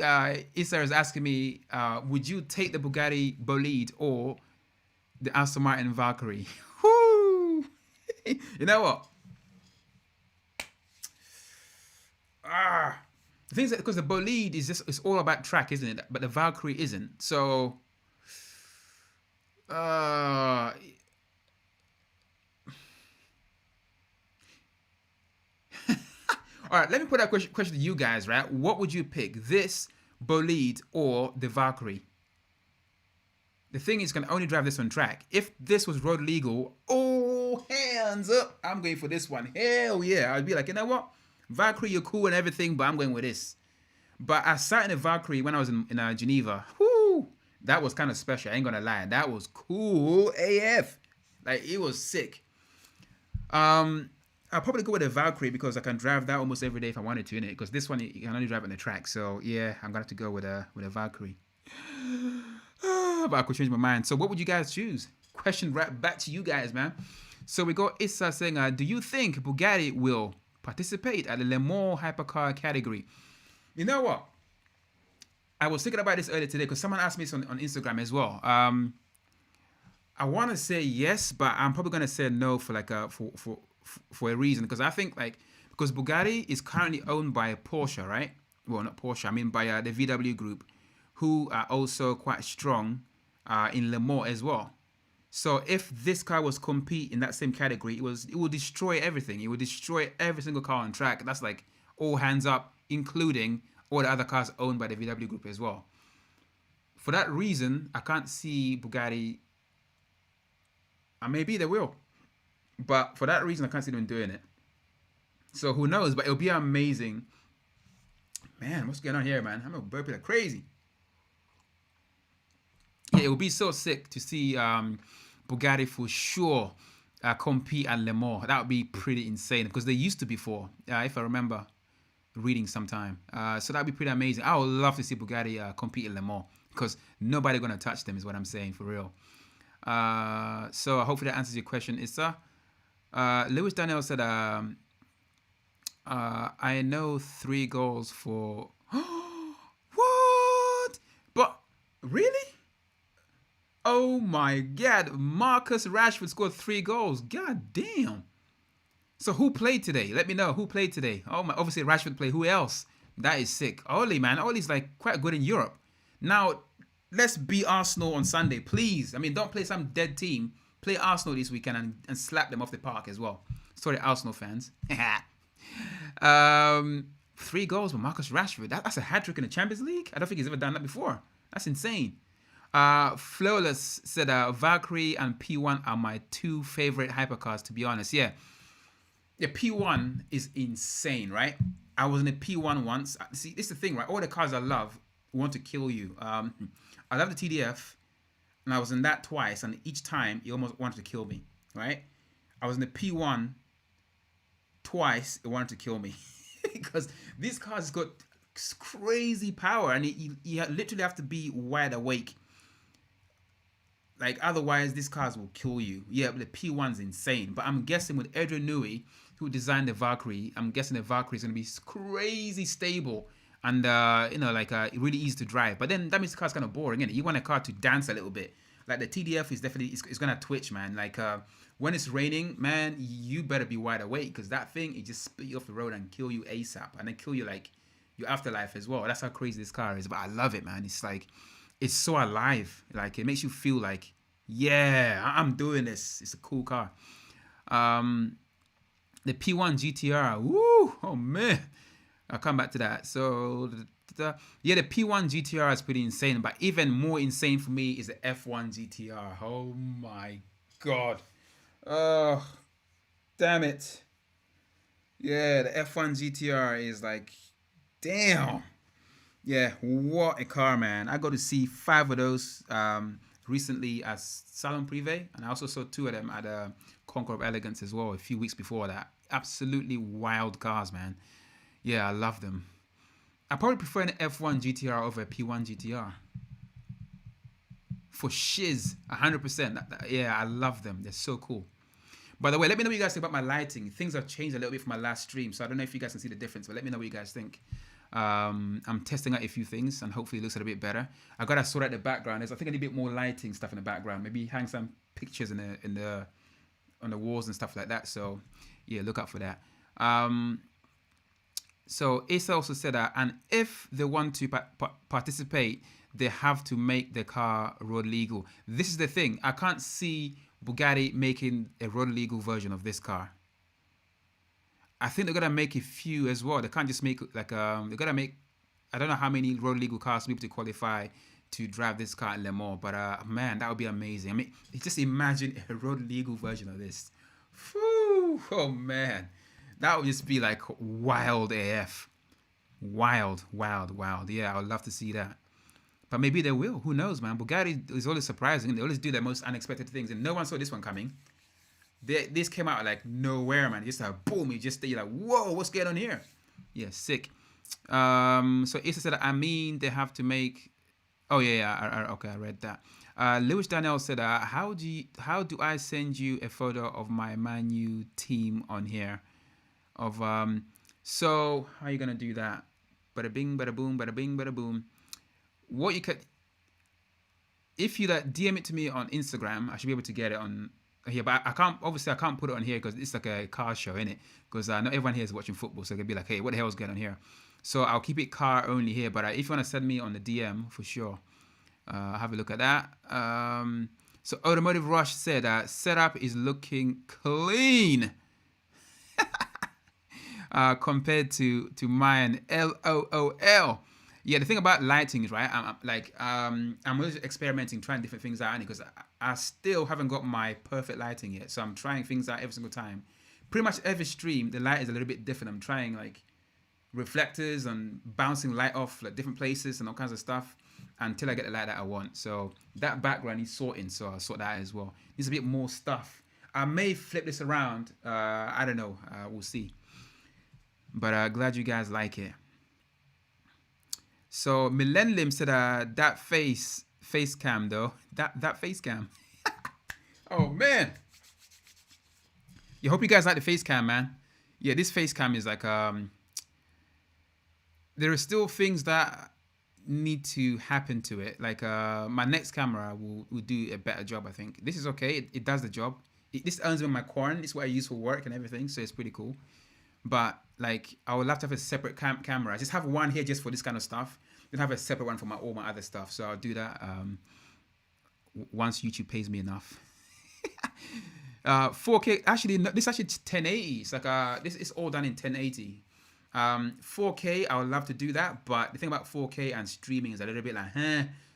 Issa is asking me, would you take the Bugatti Bolide or the Aston Martin Valkyrie? Woo! You know what? The thing is that because the Bolide is just, it's all about track, isn't it? But the Valkyrie isn't. So, all right, let me put that question to you guys, right? What would you pick, this Bolide or the Valkyrie? The thing is, you can only drive this on track. If this was road legal, oh, hands up, I'm going for this one. Hell yeah. I'd be like, you know what? Valkyrie, you're cool and everything, but I'm going with this. But I sat in a Valkyrie when I was in Geneva. Whoo! That was kind of special. I ain't going to lie. That was cool AF. Like, it was sick. I'll probably go with a Valkyrie because I can drive that almost every day if I wanted to, innit? Because this one you can only drive on the track. So yeah, I'm gonna have to go with a Valkyrie. But I could change my mind. So what would you guys choose? Question right back to you guys, man. So we got Issa saying, do you think Bugatti will participate at the Le Mans Hypercar category? You know what? I was thinking about this earlier today because someone asked me this on Instagram as well. I want to say yes, but I'm probably gonna say no for like for a reason, because I think because Bugatti is currently owned by Porsche, right? Well, not Porsche, I mean by the VW group, who are also quite strong in Le Mans as well. So if this car was compete in that same category, it would destroy everything. It would destroy every single car on track. That's like all hands up, including all the other cars owned by the VW group as well. For that reason, I can't see Bugatti. Maybe they will. But for that reason, I can't see them doing it. So who knows? But it'll be amazing. Man, what's going on here, man? I'm a burping like crazy. Yeah, it would be so sick to see Bugatti for sure compete at Le Mans. That would be pretty insane because they used to before, if I remember reading sometime. So that'd be pretty amazing. I would love to see Bugatti compete at Le Mans because nobody gonna touch them is what I'm saying, for real. So hopefully that answers your question, Issa. Lewis Daniel said, I know 3 goals for... What? But, really? Oh my God. Marcus Rashford scored 3 goals. God damn. So who played today? Let me know. Who played today? Oh my, obviously Rashford played. Who else? That is sick. Oli, man. Oli's like quite good in Europe. Now, let's beat Arsenal on Sunday, please. I mean, don't play some dead team. Play Arsenal this weekend and slap them off the park as well. Sorry, Arsenal fans. 3 goals for Marcus Rashford. That's a hat-trick in the Champions League. I don't think he's ever done that before. That's insane. Flawless said, Valkyrie and P1 are my 2 favorite hypercars, to be honest. Yeah, P1 is insane, right? I was in a P1 once. See, this is the thing, right? All the cars I love want to kill you. I love the TDF. And I was in that twice, and each time it almost wanted to kill me, right? I was in the P1 twice, it wanted to kill me. Because these cars got crazy power, and you literally have to be wide awake. Like otherwise, these cars will kill you. Yeah, but the P1's insane. But I'm guessing with Adrian Newey, who designed the Valkyrie, I'm guessing the Valkyrie is gonna be crazy stable and like really easy to drive. But then that means the car's kind of boring, isn't it? You want a car to dance a little bit. Like the TDF is definitely it's gonna twitch, man. Like when it's raining, man, you better be wide awake because that thing it just spit you off the road and kill you ASAP, and then kill you like your afterlife as well. That's how crazy this car is. But I love it, man. It's like it's so alive. Like it makes you feel like, yeah, I'm doing this. It's a cool car. The P1 GTR. Woo! Oh man, I'll come back to that. So yeah, the P1 GTR is pretty insane. But even more insane for me is the F1 GTR. Oh my god. Oh, damn it. Yeah, the F1 GTR is like, damn. Yeah, what a car, man. I got to see 5 of those recently at Salon Privé, and I also saw 2 of them at Concours of Elegance as well a few weeks before that. Absolutely wild cars, man. Yeah, I love them. I probably prefer an F1 GTR over a P1 GTR. For shiz, 100%. Yeah, I love them. They're so cool. By the way, let me know what you guys think about my lighting. Things have changed a little bit from my last stream, so I don't know if you guys can see the difference, but let me know what you guys think. I'm testing out a few things, and hopefully it looks a little bit better. I gotta sort out the background. I think I need a bit more lighting stuff in the background. Maybe hang some pictures on the walls and stuff like that. So yeah, look out for that. So Asa also said that, and if they want to participate, they have to make the car road legal. This is the thing. I can't see Bugatti making a road legal version of this car. I think they're gonna make a few as well. They can't just make like they're gonna make, I don't know how many road legal cars to be able to qualify to drive this car in Le Mans, but man, that would be amazing. I mean, just imagine a road legal version of this. Whew, oh man, that would just be like wild AF. Wild. Yeah, I would love to see that. But maybe they will. Who knows, man? Bugatti is always surprising. They always do their most unexpected things, and no one saw this one coming. This came out like nowhere, man. Just like boom, you're like, whoa, what's going on here? Yeah, sick. So Issa said, I mean, they have to make. Oh yeah. Okay, I read that. Lewis Daniel said, how do I send you a photo of my Manu team on here? So how are you gonna do that? Bada bing, bada boom, bada bing, bada boom. What you could, if you like DM it to me on Instagram, I should be able to get it on here, but I can't put it on here because it's like a car show, innit? Because not everyone here is watching football, so they'll be like, hey, what the hell is going on here? So I'll keep it car only here, but if you want to send me on the DM, for sure, have a look at that. So Automotive Rush said, setup is looking clean compared to mine. LOOL. Yeah, the thing about lighting is, right, I'm always experimenting, trying different things out, because I still haven't got my perfect lighting yet. So I'm trying things out every single time. Pretty much every stream, the light is a little bit different. I'm trying like reflectors and bouncing light off like different places and all kinds of stuff until I get the light that I want. So that background needs sorting, so I'll sort that out as well. Needs a bit more stuff. I may flip this around. I don't know. We'll see. But glad you guys like it. So Millennium said that face cam though. That face cam. Oh man. Yeah, hope you guys like the face cam, man. Yeah, this face cam is like there are still things that need to happen to it. Like my next camera will do a better job, I think. This is okay. It does the job. This earns me my corn. This is what I use for work and everything, so it's pretty cool. But like, I would love to have a separate camera. Just have one here just for this kind of stuff. Then have a separate one for all my other stuff. So I'll do that once YouTube pays me enough. 4K. Actually, no, this is actually 1080. It's like this is all done in 1080. 4K. I would love to do that, but the thing about 4K and streaming is a little bit like,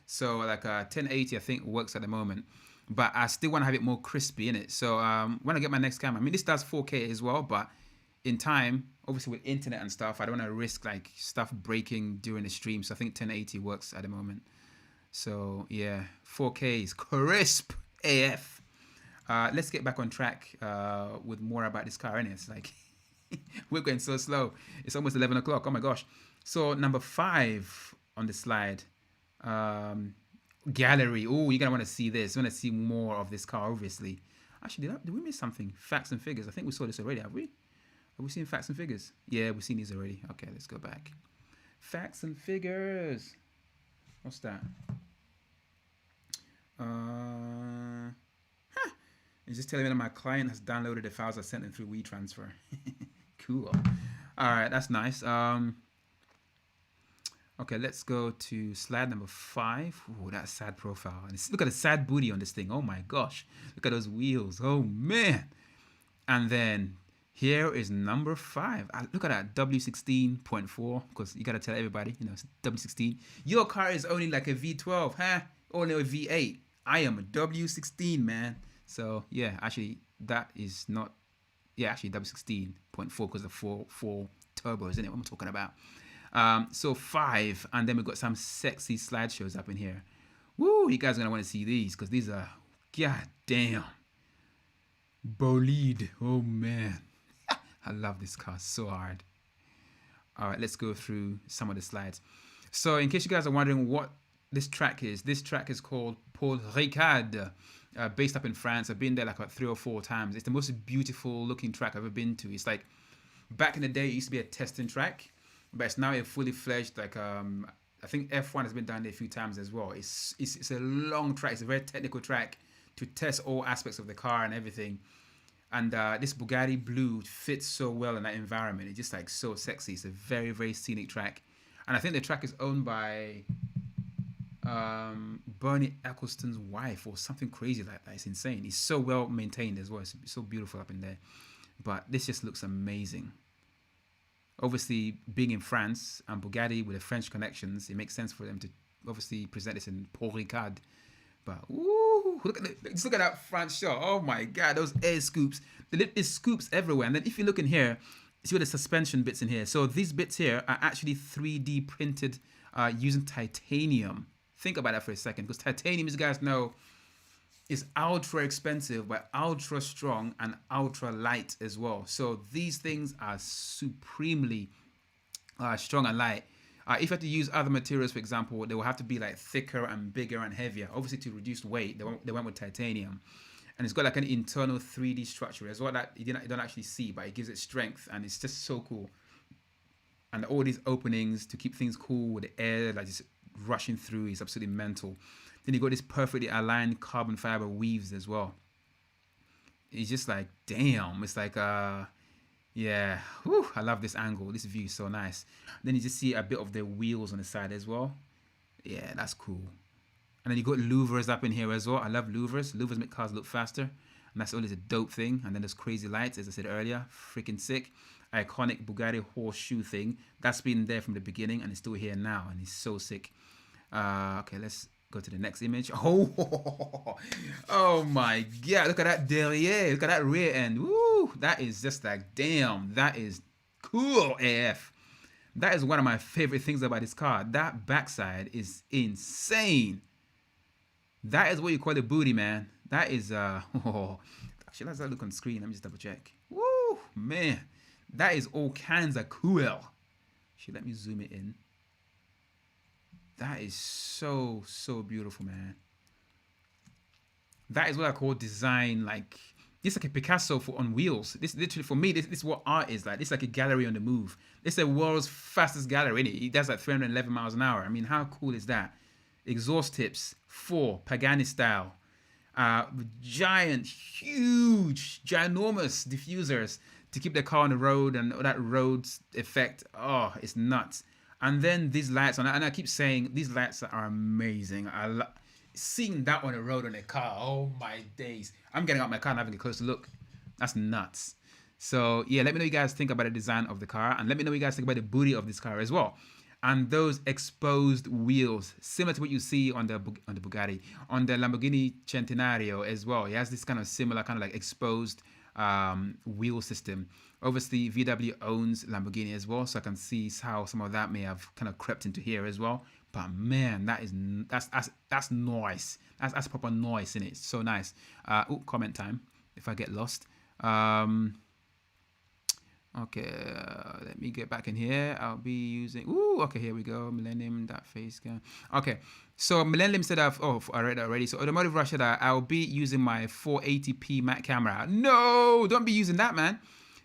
So like 1080, I think works at the moment. But I still want to have it more crispy in it. So when I get my next camera, I mean, this does 4K as well, but in time, obviously with internet and stuff, I don't want to risk like stuff breaking during the stream. So I think 1080 works at the moment. So yeah, 4K is crisp AF. Let's get back on track with more about this car. And it's like, We're going so slow. It's almost 11 o'clock. Oh my gosh. So number 5 on the slide. Gallery. Oh, you're going to want to see this. You want to see more of this car, obviously. Actually, did we miss something? Facts and figures. I think we saw this already, have we? Have we seen facts and figures? Yeah, we've seen these already. Okay, let's go back. Facts and figures. What's that? It's just telling me that my client has downloaded the files I sent them through WeTransfer. Cool. All right, that's nice. Okay, let's go to slide number 5. Ooh, that sad profile. And look at the sad booty on this thing. Oh my gosh. Look at those wheels. Oh man. And then here is number 5. Look at that W16.4, because you got to tell everybody, you know, it's W16. Your car is only like a V12, huh? Only a V8. I am a W16, man. So yeah, actually that is not, yeah, actually W16.4 because the four turbos, isn't it? What I'm talking about. So 5, and then we've got some sexy slideshows up in here. Woo, you guys are gonna want to see these because these are, god damn, Bolide. Oh man, I love this car so hard. All right, let's go through some of the slides. So in case you guys are wondering what this track is called Paul Ricard, based up in France. I've been there like 3 or 4 times. It's the most beautiful looking track I've ever been to. It's like, back in the day, it used to be a testing track, but it's now a fully fledged, like, I think F1 has been down there a few times as well. It's a long track. It's a very technical track to test all aspects of the car and everything. And this Bugatti Blue fits so well in that environment. It's just like so sexy. It's a very, very scenic track. And I think the track is owned by Bernie Ecclestone's wife or something crazy like that. It's insane. It's so well maintained as well. It's so beautiful up in there. But this just looks amazing. Obviously, being in France and Bugatti with the French connections, it makes sense for them to obviously present this in Paul Ricard. But ooh, just look at that front shot. Oh my god, those air scoops. There's scoops everywhere. And then if you look in here, see what the suspension bits in here. So these bits here are actually 3D printed using titanium. Think about that for a second, because titanium, as you guys know, is ultra expensive, but ultra strong and ultra light as well. So these things are supremely strong and light. If you have to use other materials, for example, they will have to be like thicker and bigger and heavier. Obviously, to reduce weight, they went with titanium. And it's got like an internal 3D structure as well that you don't actually see, but it gives it strength, and it's just so cool. And all these openings to keep things cool with the air like just rushing through is absolutely mental. Then you got this perfectly aligned carbon fiber weaves as well. It's just like, damn. It's like, yeah. Whew, I love this angle. This view is so nice. Then you just see a bit of the wheels on the side as well. Yeah, that's cool. And then you got louvers up in here as well. I love louvers. Louvers make cars look faster. And that's always a dope thing. And then there's crazy lights, as I said earlier. Freaking sick. Iconic Bugatti horseshoe thing. That's been there from the beginning and it's still here now. And it's so sick. Okay, let's go to the next image. Oh my god. Look at that derrière. Look at that rear end. Woo! That is just like, damn. That is cool AF. That is one of my favorite things about this car. That backside is insane. That is what you call a booty, man. That is, actually, let's look on screen. Let me just double check. Woo, man. That is all kinds of cool. Actually, let me zoom it in. That is so, so beautiful, man. That is what I call design, like, it's like a Picasso on wheels. This literally, for me, this is what art is like. It's like a gallery on the move. It's the world's fastest gallery, isn't it? It does like 311 miles an hour. I mean, how cool is that? Exhaust tips, 4, Pagani style. Giant, huge, ginormous diffusers to keep the car on the road and that road effect. Oh, it's nuts. And then these lights, and I keep saying, these lights are amazing. Seeing that on the road on a car, oh my days. I'm getting out my car and having a closer look. That's nuts. So yeah, let me know what you guys think about the design of the car, and let me know what you guys think about the booty of this car as well. And those exposed wheels, similar to what you see on the Bugatti, on the Lamborghini Centenario as well. It has this kind of similar, kind of like exposed wheel system. Obviously, VW owns Lamborghini as well, so I can see how some of that may have kind of crept into here as well. But man, that's noise. That's proper noise in it. It's so nice. Comment time if I get lost. Okay, let me get back in here. I'll be using. Ooh, okay, here we go. Millennium, that face cam. Okay, so Millennium said I read it already. So Automotive Rush said I'll be using my 480p Mac camera. No, don't be using that, man.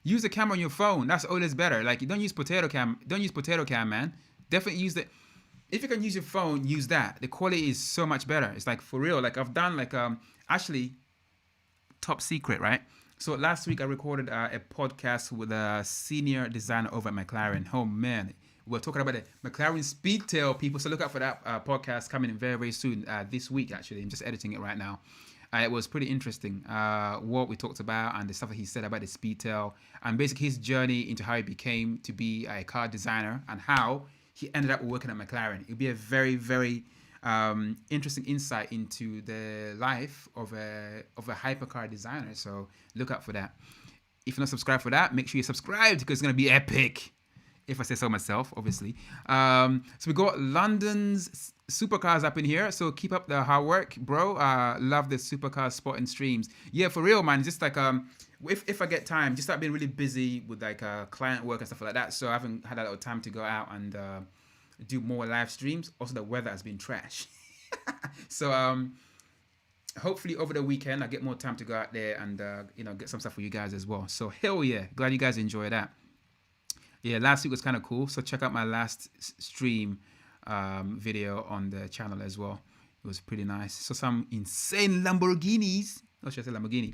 Use the camera on your phone. That's always better. Like, you don't use potato cam. Don't use potato cam, man. Definitely use the. If you can use your phone, use that. The quality is so much better. It's like for real. Like I've done like actually top secret, right? So last week I recorded a podcast with a senior designer over at McLaren. Oh man, we're talking about the McLaren Speedtail, people. So look out for that podcast coming in very, very soon. This week actually, I'm just editing it right now. It was pretty interesting what we talked about and the stuff that he said about the Speedtail and basically his journey into how he became to be a car designer and how he ended up working at McLaren. It'll be a very, very interesting insight into the life of a hypercar designer. So look out for that. If you're not subscribed for that, make sure you're subscribed because it's going to be epic. If I say so myself, obviously. So we got London's supercars up in here. So keep up the hard work, bro. Love the supercar spotting streams. Yeah, for real, man. Just like if I get time, just start being really busy with like client work and stuff like that. So I haven't had a lot of time to go out and do more live streams. Also, the weather has been trash. So hopefully over the weekend I get more time to go out there and get some stuff for you guys as well. So hell yeah, glad you guys enjoy that. Yeah, last week was kind of cool. So check out my last stream video on the channel as well. It was pretty nice. So some insane Lamborghinis. Oh, should I say Lamborghini?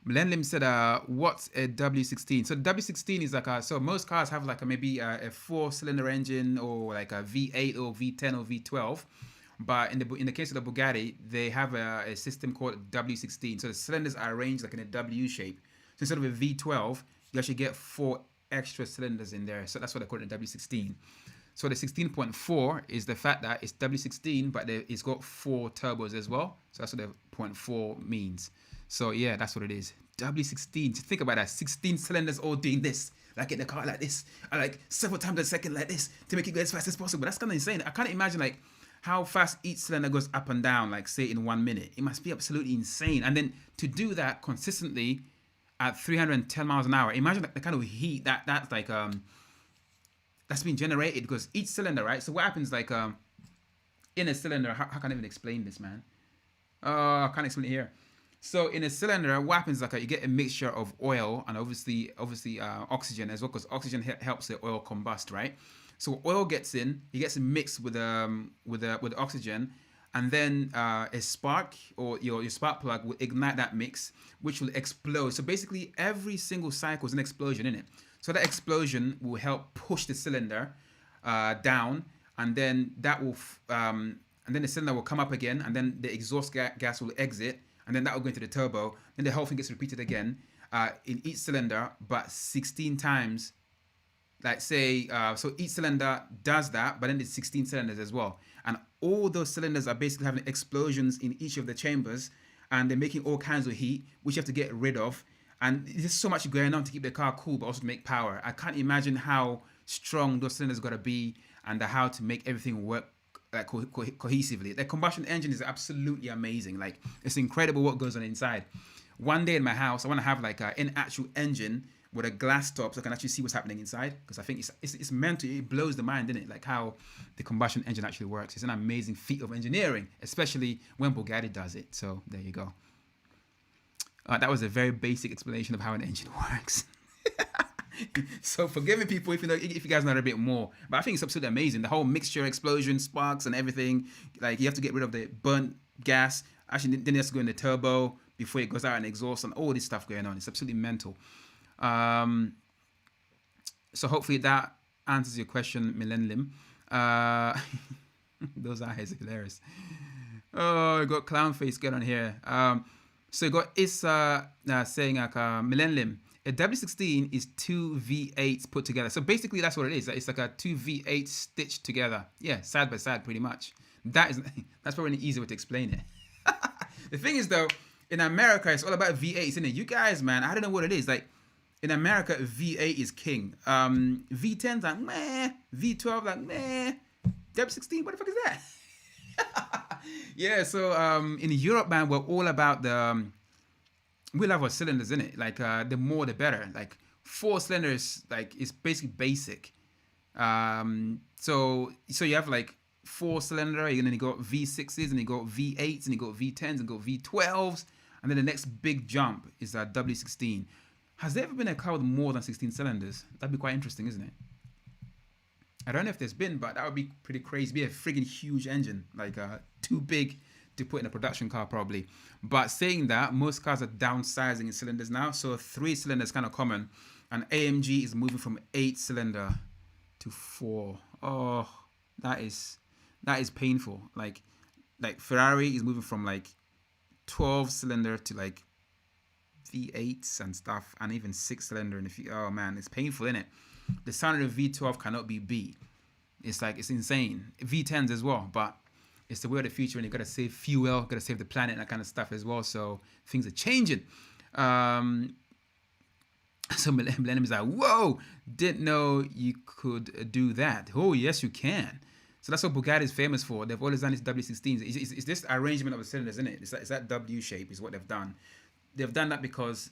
Millennium said, what's a W16? So the W16 is like so most cars have like maybe a 4-cylinder engine or like a V8 or V10 or V12. But in the case of the Bugatti, they have a system called W16. So the cylinders are arranged like in a W shape. So instead of a V12, you actually get 4 extra cylinders in there. So that's what they call it, a W16. So the 16.4 is the fact that it's W16, but it's got 4 turbos as well. So that's what the 0.4 means. So yeah, that's what it is. W16. Just think about that. 16 cylinders all doing this. Like in the car like this. Like several times a second like this to make it go as fast as possible. That's kind of insane. I can't imagine like how fast each cylinder goes up and down, like say in 1 minute. It must be absolutely insane. And then to do that consistently at 310 miles an hour, imagine the kind of heat that's like that's being generated because each cylinder, right? So what happens like in a cylinder, how can I even explain this, man? I can't explain it here. So in a cylinder, what happens like you get a mixture of oil and obviously oxygen as well, because oxygen helps the oil combust, right? So oil gets in, it gets mixed with oxygen, and then a spark or your spark plug will ignite that mix, which will explode. So basically, every single cycle is an explosion in it. So that explosion will help push the cylinder down, and then that will, and then the cylinder will come up again, and then the exhaust gas will exit, and then that will go into the turbo. Then the whole thing gets repeated again in each cylinder, but 16 times. Like say, so each cylinder does that, but then there's 16 cylinders as well. And all those cylinders are basically having explosions in each of the chambers, and they're making all kinds of heat, which you have to get rid of. And there's so much going on to keep the car cool, but also to make power. I can't imagine how strong those cylinders got to be and how to make everything work like cohesively. The combustion engine is absolutely amazing. Like it's incredible what goes on inside. One day in my house, I want to have like an actual engine with a glass top so I can actually see what's happening inside, because I think it's meant to, it blows the mind, isn't it? Like how the combustion engine actually works. It's an amazing feat of engineering, especially when Bugatti does it. So there you go. That was a very basic explanation of how an engine works. So forgive me, people, if you guys know a bit more. But I think it's absolutely amazing. The whole mixture, explosion, sparks and everything. Like you have to get rid of the burnt gas. Actually, then it has to go in the turbo before it goes out and exhaust and all this stuff going on. It's absolutely mental. So hopefully that answers your question, Millennium. Those eyes are hilarious. Oh, I got clown face going on here. So you got Issa saying like Millennium. A W16 is 2 V8s put together. So basically that's what it is. It's like a 2 V8 stitched together. Yeah, side by side pretty much. That's probably an easy way to explain it. The thing is though, in America, it's all about V8s, isn't it? You guys, man, I don't know what it is. Like, in America, V8 is king. V10's like, meh. V12 like, meh. W16, what the fuck is that? Yeah, so in Europe, man, we're all about the we love our cylinders in it. Like the more the better. Like 4 cylinders, like is basically basic. So you have like 4 cylinder, and then you got V6s, and you got V8s, and you got V10s, and go V12s, and then the next big jump is a W16. Has there ever been a car with more than 16 cylinders? That'd be quite interesting, isn't it? I don't know if there's been, but that would be pretty crazy. Be a friggin' huge engine, like too big to put in a production car probably. But saying that, most cars are downsizing in cylinders now, so 3 cylinders kind of common, and AMG is moving from 8 cylinder to 4. Oh, that is painful. Like Ferrari is moving from like 12 cylinder to like V8s and stuff, and even 6 cylinder. And oh man, it's painful, isn't it? The sound of the V12 cannot be beat. It's like, it's insane. V10s as well, but it's the way of the future, and you gotta save fuel, gotta save the planet, and that kind of stuff as well. So things are changing. So Millennium is like, whoa, didn't know you could do that. Oh, yes, you can. So that's what Bugatti is famous for. They've always done this W16s. It's this arrangement of the cylinders, isn't it? It's that W shape is what they've done. They've done that because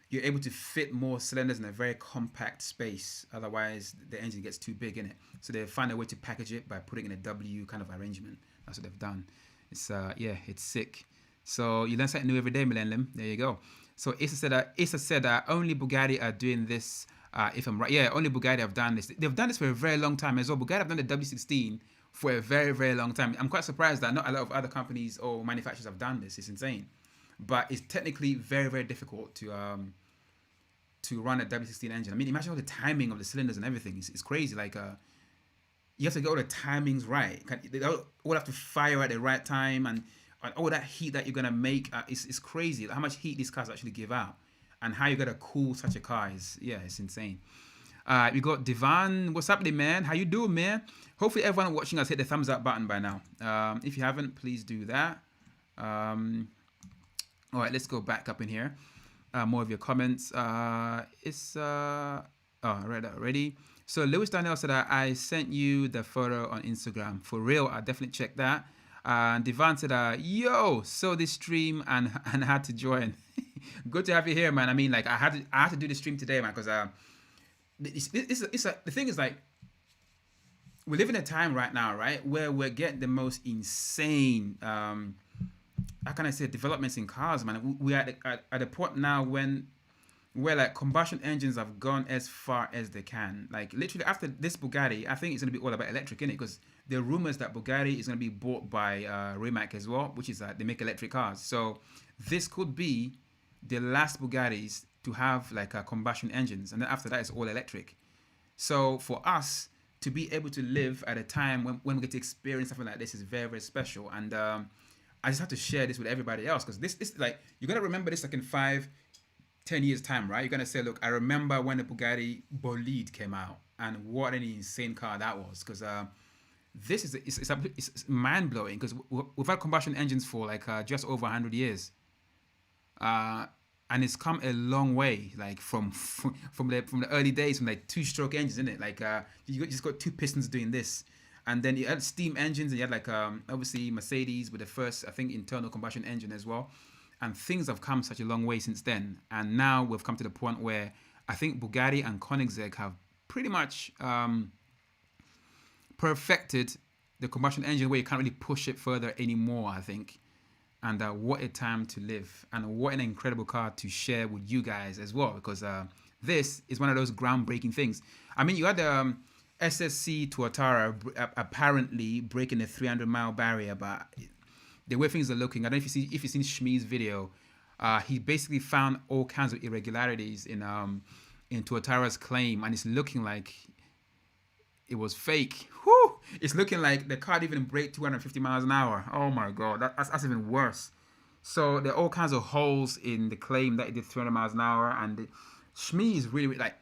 you're able to fit more cylinders in a very compact space. Otherwise, the engine gets too big in it. So they find a way to package it by putting in a W kind of arrangement. That's what they've done. It's it's sick. So you learn something new every day, Millennium. There you go. So Issa said only Bugatti are doing this. If I'm right, yeah, only Bugatti have done this. They've done this for a very long time as well. Bugatti have done the W16 for a very, very long time. I'm quite surprised that not a lot of other companies or manufacturers have done this. It's insane, but it's technically very, very difficult to run a W16 engine. I mean, imagine all the timing of the cylinders and everything. It's crazy. Like you have to get all the timings right. They all have to fire at the right time, and all that heat that you're gonna make is crazy. How much heat these cars actually give out, and how you gotta cool such a car it's insane. We got Divan. What's happening, man? How you doing, man? Hopefully everyone watching us hit the thumbs up button by now. If you haven't, please do that. All right, let's go back up in here. More of your comments. I read that already. So Lewis Daniel said, I sent you the photo on Instagram. For real, I definitely checked that. Divan said, yo, saw this stream and had to join. Good to have you here, man. I mean, like, I had to do the stream today, man, because the thing is, like, we live in a time right now, right, where we're getting the most insane, how can I say, developments in cars, man. We're at a point now where like combustion engines have gone as far as they can. Like literally after this Bugatti, I think it's gonna be all about electric, innit? Because there are rumors that Bugatti is gonna be bought by Rimac as well, which is they make electric cars. So this could be the last Bugattis to have like combustion engines, and then after that it's all electric. So for us to be able to live at a time when we get to experience something like this is very, very special. And I just have to share this with everybody else, because this like, you gotta remember this like in 5-10 years time, right? You're gonna say, look, I remember when the Bugatti Bolide came out, and what an insane car that was. Because this is it's mind blowing, because we've had combustion engines for like just over 100 years, and it's come a long way. Like from the early days, from like 2-stroke engines, isn't it? Like you just got 2 pistons doing this. And then you had steam engines, and you had like obviously Mercedes with the first, I think, internal combustion engine as well. And things have come such a long way since then. And now we've come to the point where I think Bugatti and Koenigsegg have pretty much perfected the combustion engine, where you can't really push it further anymore, I think. And what a time to live, and what an incredible car to share with you guys as well, because this is one of those groundbreaking things. I mean, you had SSC Tuatara apparently breaking the 300-mile barrier, but the way things are looking, I don't know if you've seen Shmi's video. He basically found all kinds of irregularities in Tuatara's claim, and it's looking like it was fake. Whew! It's looking like the car didn't even break 250 miles an hour. Oh my god, that's even worse. So there are all kinds of holes in the claim that it did 300 miles an hour, and Shmi is really like,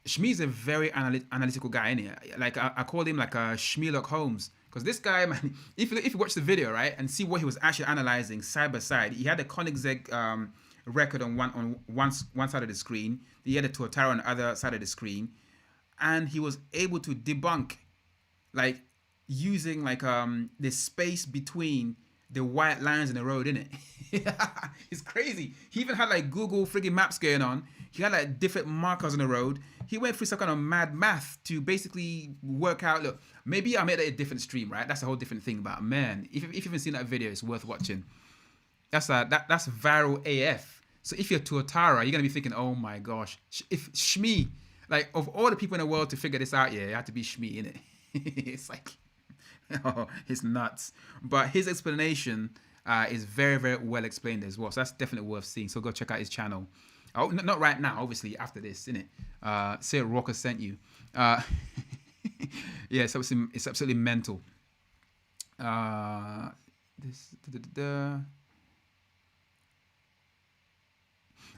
Shmi's a very analytical guy, innit? Like I call him like a Sherlock Holmes, because this guy, man, if you watch the video, right, and see what he was actually analyzing side by side, he had a Koenigsegg record on one side of the screen, he had a Tuatara on the other side of the screen, and he was able to debunk, like, using like the space between the white lines in the road, innit? It's crazy. He even had like Google friggin' maps going on. He had like different markers on the road. He went through some kind of mad math to basically work out. Look, maybe I made a different stream, right? That's a whole different thing. But man, if you haven't seen that video, it's worth watching. That's viral AF. So if you're Tuatara, you're gonna be thinking, oh my gosh, if Shmi, like of all the people in the world to figure this out, yeah, it had to be Shmi, innit? It's like, oh, it's nuts. But his explanation is very, very well explained as well. So that's definitely worth seeing. So go check out his channel. Oh, not right now, obviously, after this, innit? Say Rawkus sent you. Yeah, it's absolutely mental.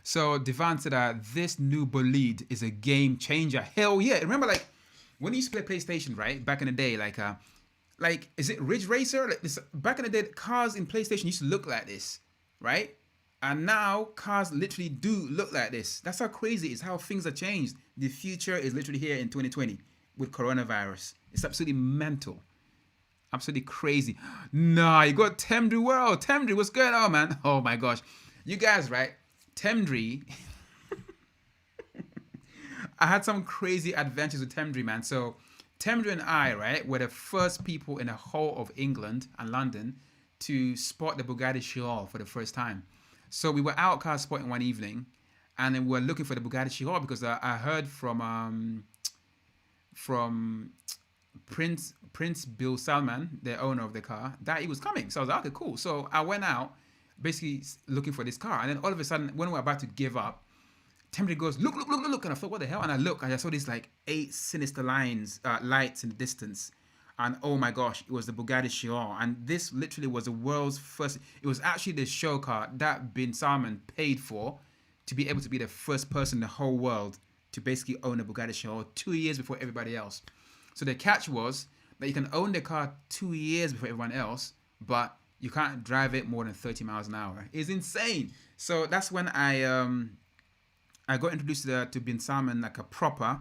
So Devon said this new Bolide is a game changer. Hell yeah. Remember, like, when you used to play PlayStation, right? Back in the day, like is it Ridge Racer? Like this, back in the day, cars in PlayStation used to look like this, right? And now cars literally do look like this. That's how crazy it is, how things have changed. The future is literally here in 2020 with coronavirus. It's absolutely mental. Absolutely crazy. Nah, you got Temdri World. Temdri, what's going on, man? Oh my gosh. You guys, right? Temdri. I had some crazy adventures with Temdri, man. So Temdri and I, right, were the first people in the whole of England and London to spot the Bugatti Chiron for the first time. So we were out car spotting one evening, and then we were looking for the Bugatti Chiron because I heard from Prince Bill Salman, the owner of the car, that he was coming. So I was like, okay, cool. So I went out basically looking for this car, and then all of a sudden, when we were about to give up, Temdri goes, look, and I thought, what the hell? And I look, and I saw these like 8 sinister lights in the distance. And oh my gosh, it was the Bugatti Chiron. And this literally was the world's first. It was actually the show car that Bin Salman paid for to be able to be the first person in the whole world to basically own a Bugatti Chiron 2 years before everybody else. So the catch was that you can own the car 2 years before everyone else, but you can't drive it more than 30 miles an hour. It's insane. So that's when I got introduced to Bin Salman like a proper.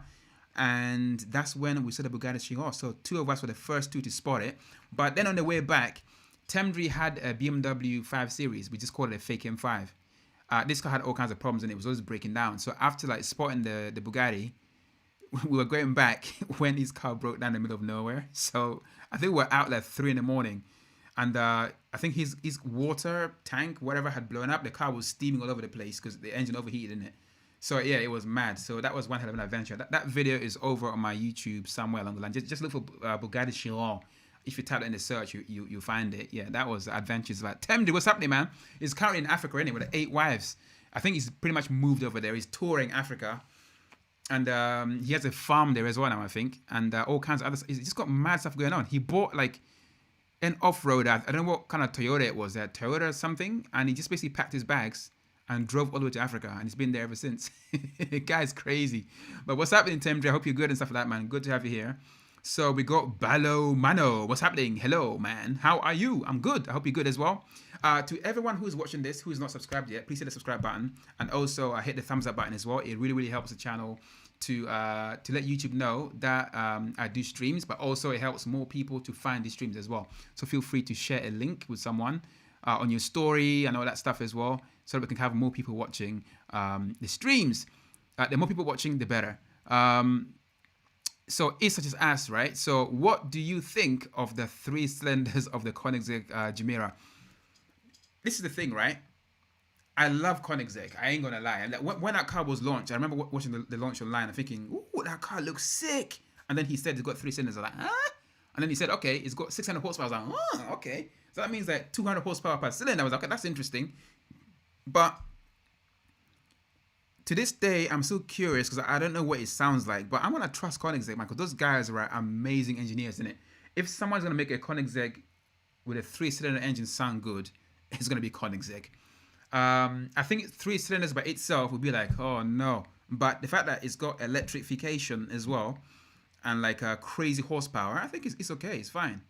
And that's when we saw the Bugatti Chiron. So 2 of us were the first 2 to spot it. But then on the way back, Temdri had a BMW 5 Series. We just called it a fake M5. This car had all kinds of problems and it was always breaking down. So after like spotting the Bugatti, we were going back when his car broke down in the middle of nowhere. So I think we were out like 3 in the morning. And I think his water tank, whatever, had blown up. The car was steaming all over the place because the engine overheated in it. So yeah, it was mad. So that was one hell of an adventure. That video is over on my YouTube somewhere along the line. Just look for Bugatti Chiron. If you type it in the search, you find it. Yeah, that was adventures. Like Temdri, what's happening, man? He's currently in Africa, anyway, with 8 wives. I think he's pretty much moved over there. He's touring Africa, and he has a farm there as well now, I think, and all kinds of other. He's just got mad stuff going on. He bought like an off-road. I don't know what kind of Toyota it was. That Toyota or something, and he just basically packed his bags and drove all the way to Africa, and he's been there ever since. The guy's crazy. But what's happening, Temdri? I hope you're good and stuff like that, man. Good to have you here. So we got Balo Mano. What's happening? Hello, man. How are you? I'm good. I hope you're good as well. To everyone who's watching this, who is not subscribed yet, please hit the subscribe button, and also hit the thumbs up button as well. It really, really helps the channel to let YouTube know that I do streams, but also it helps more people to find these streams as well. So feel free to share a link with someone on your story and all that stuff as well, so that we can have more people watching the streams. The more people watching, the better. So it's such as us, right? So what do you think of the 3 cylinders of the Koenigsegg Jumeirah? This is the thing, right? I love Koenigsegg. I ain't gonna lie. When that car was launched, I remember watching the launch online and thinking, ooh, that car looks sick. And then he said it's got 3 cylinders. I was like, huh? And then he said, okay, it's got 600 horsepower. I was like, oh, okay. So that means like 200 horsepower per cylinder. I was like, okay, that's interesting. But to this day, I'm still curious because I don't know what it sounds like. But I'm going to trust Koenigsegg, man, because those guys are amazing engineers, isn't it? If someone's going to make a Koenigsegg with a 3-cylinder engine sound good, it's going to be Koenigsegg. I think 3 cylinders by itself would be like, oh no. But the fact that it's got electrification as well and like a crazy horsepower, I think it's okay. It's fine.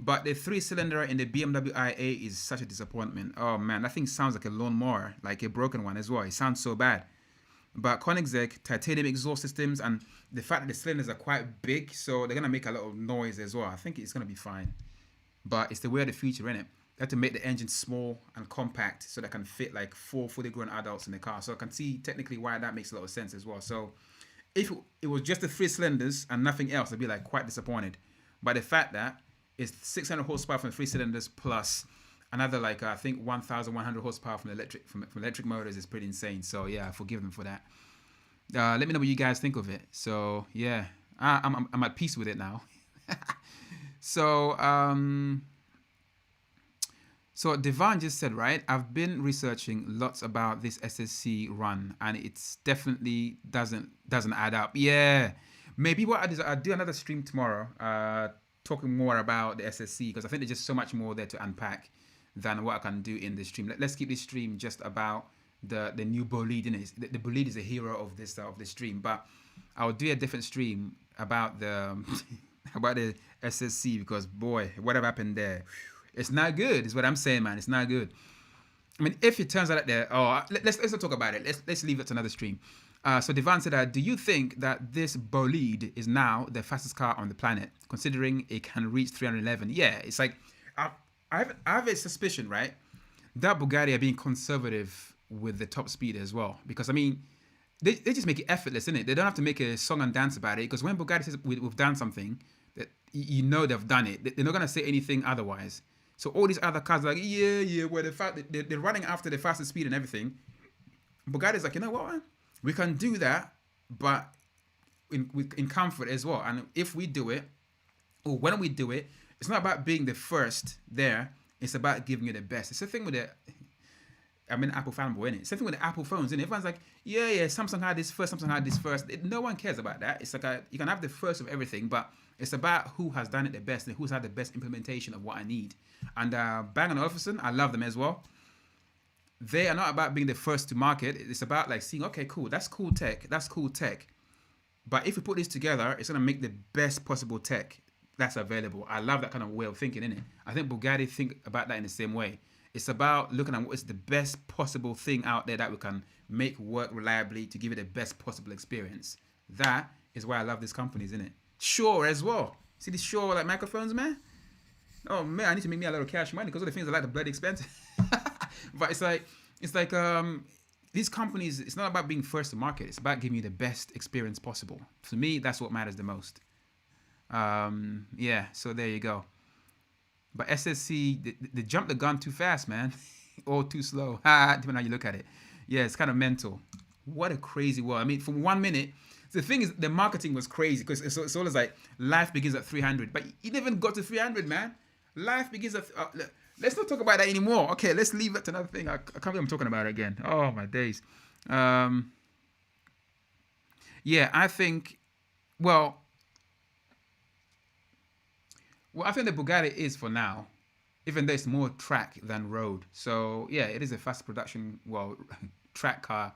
But the 3-cylinder in the BMW i8 is such a disappointment. Oh man, that thing sounds like a lawnmower, like a broken one as well. It sounds so bad. But Koenigsegg, titanium exhaust systems, and the fact that the cylinders are quite big, so they're going to make a lot of noise as well. I think it's going to be fine. But it's the way of the future, innit? they had to make the engine small and compact so that can fit like 4 fully grown adults in the car. So I can see technically why that makes a lot of sense as well. So if it was just the 3 cylinders and nothing else, I'd be like quite disappointed. But the fact that it's 600 horsepower from the 3 cylinders plus another like I think 1,100 horsepower from electric motors is pretty insane. So yeah, I forgive them for that. Let me know what you guys think of it. So yeah, I'm at peace with it now. So so Devon just said, right, I've been researching lots about this SSC run and it's definitely doesn't add up. Yeah, maybe what I'll do another stream tomorrow talking more about the SSC, because I think there's just so much more there to unpack than what I can do in this stream. Let's keep this stream just about the new Bolide. The Bolide is a hero of this stream, but I'll do a different stream about the about the SSC, because boy, what have happened there? It's not good, is what I'm saying, man. It's not good. I mean, if it turns out that let's not talk about it. Let's leave it to another stream. So Devon said, do you think that this Bolide is now the fastest car on the planet, considering it can reach 311? Yeah, it's like I have a suspicion, right, that Bugatti are being conservative with the top speed as well, because I mean, they just make it effortless, innit? They don't have to make a song and dance about it, because when Bugatti says we've done something, that you know they've done it. They're not gonna say anything otherwise. So all these other cars are like, yeah, where the fact that they're running after the fastest speed and everything. Bugatti's like, you know what, man? We can do that, but in comfort as well. And if we do it, or when we do it, it's not about being the first there. It's about giving you the best. It's the thing with the, I'm an Apple fanboy, innit? It's the thing with the Apple phones, innit? Everyone's like, yeah, Samsung had this first, Samsung had this first. No one cares about that. It's like you can have the first of everything, but it's about who has done it the best and who's had the best implementation of what I need. And Bang & Olufsen, I love them as well. They are not about being the first to market. It's about like seeing, okay, cool, that's cool tech. But if we put this together, it's going to make the best possible tech that's available. I love that kind of way of thinking, innit? I think Bugatti think about that in the same way. It's about looking at what is the best possible thing out there that we can make work reliably to give it the best possible experience. That is why I love these companies, innit? Shure as well. See these Shure like microphones, man? Oh man, I need to make me a little cash money because all the things are like the bloody expensive. But it's like these companies, it's not about being first to market. It's about giving you the best experience possible. For me, that's what matters the most. Yeah, so there you go. But SSC, they jumped the gun too fast, man. Or too slow. Depending on how you look at it. Yeah, it's kind of mental. What a crazy world. I mean, from 1 minute, the thing is, the marketing was crazy because it's always like life begins at 300, but you never got to 300, man. Life begins at. Let's not talk about that anymore. Okay, let's leave it to another thing. I can't believe I'm talking about it again. Oh my days. Yeah, I think. Well, I think the Bugatti is for now, even though it's more track than road. So yeah, it is a fast production, track car.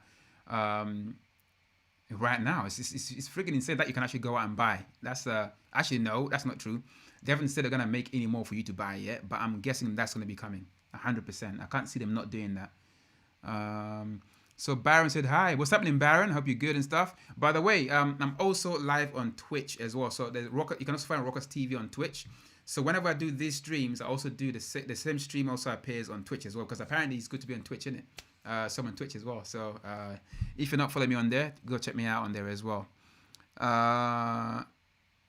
Right now, it's freaking insane that you can actually go out and buy. That's actually no, that's not true. They haven't said they're gonna make any more for you to buy yet, but I'm guessing that's gonna be coming 100%. I can't see them not doing that. So Baron said, hi, what's happening, Baron? Hope you're good and stuff. By the way, I'm also live on Twitch as well. So you can also find Rawkus TV on Twitch. So whenever I do these streams, I also do the same stream also appears on Twitch as well, because apparently it's good to be on Twitch, isn't it? So I'm on Twitch as well. So if you're not following me on there, go check me out on there as well.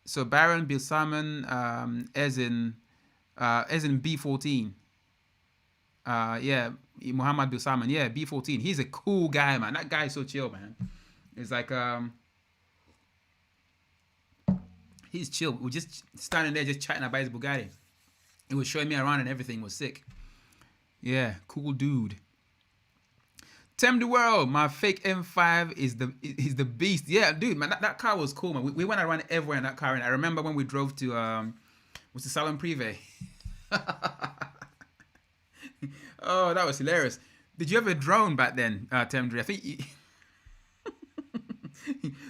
So Baron Bill Simon, as in B14. Yeah, Muhammad Bill Simon. Yeah, B14. He's a cool guy, man. That guy is so chill, man. It's like he's chill. We're just standing there, just chatting about his Bugatti. He was showing me around and everything was sick. Yeah, cool dude. Tem the world, my fake M5 is the beast. Yeah, dude, man, that car was cool, man. We went around everywhere in that car, and I remember when we drove to what's the Salon Privé. Oh, that was hilarious. Did you have a drone back then, Temdri? I think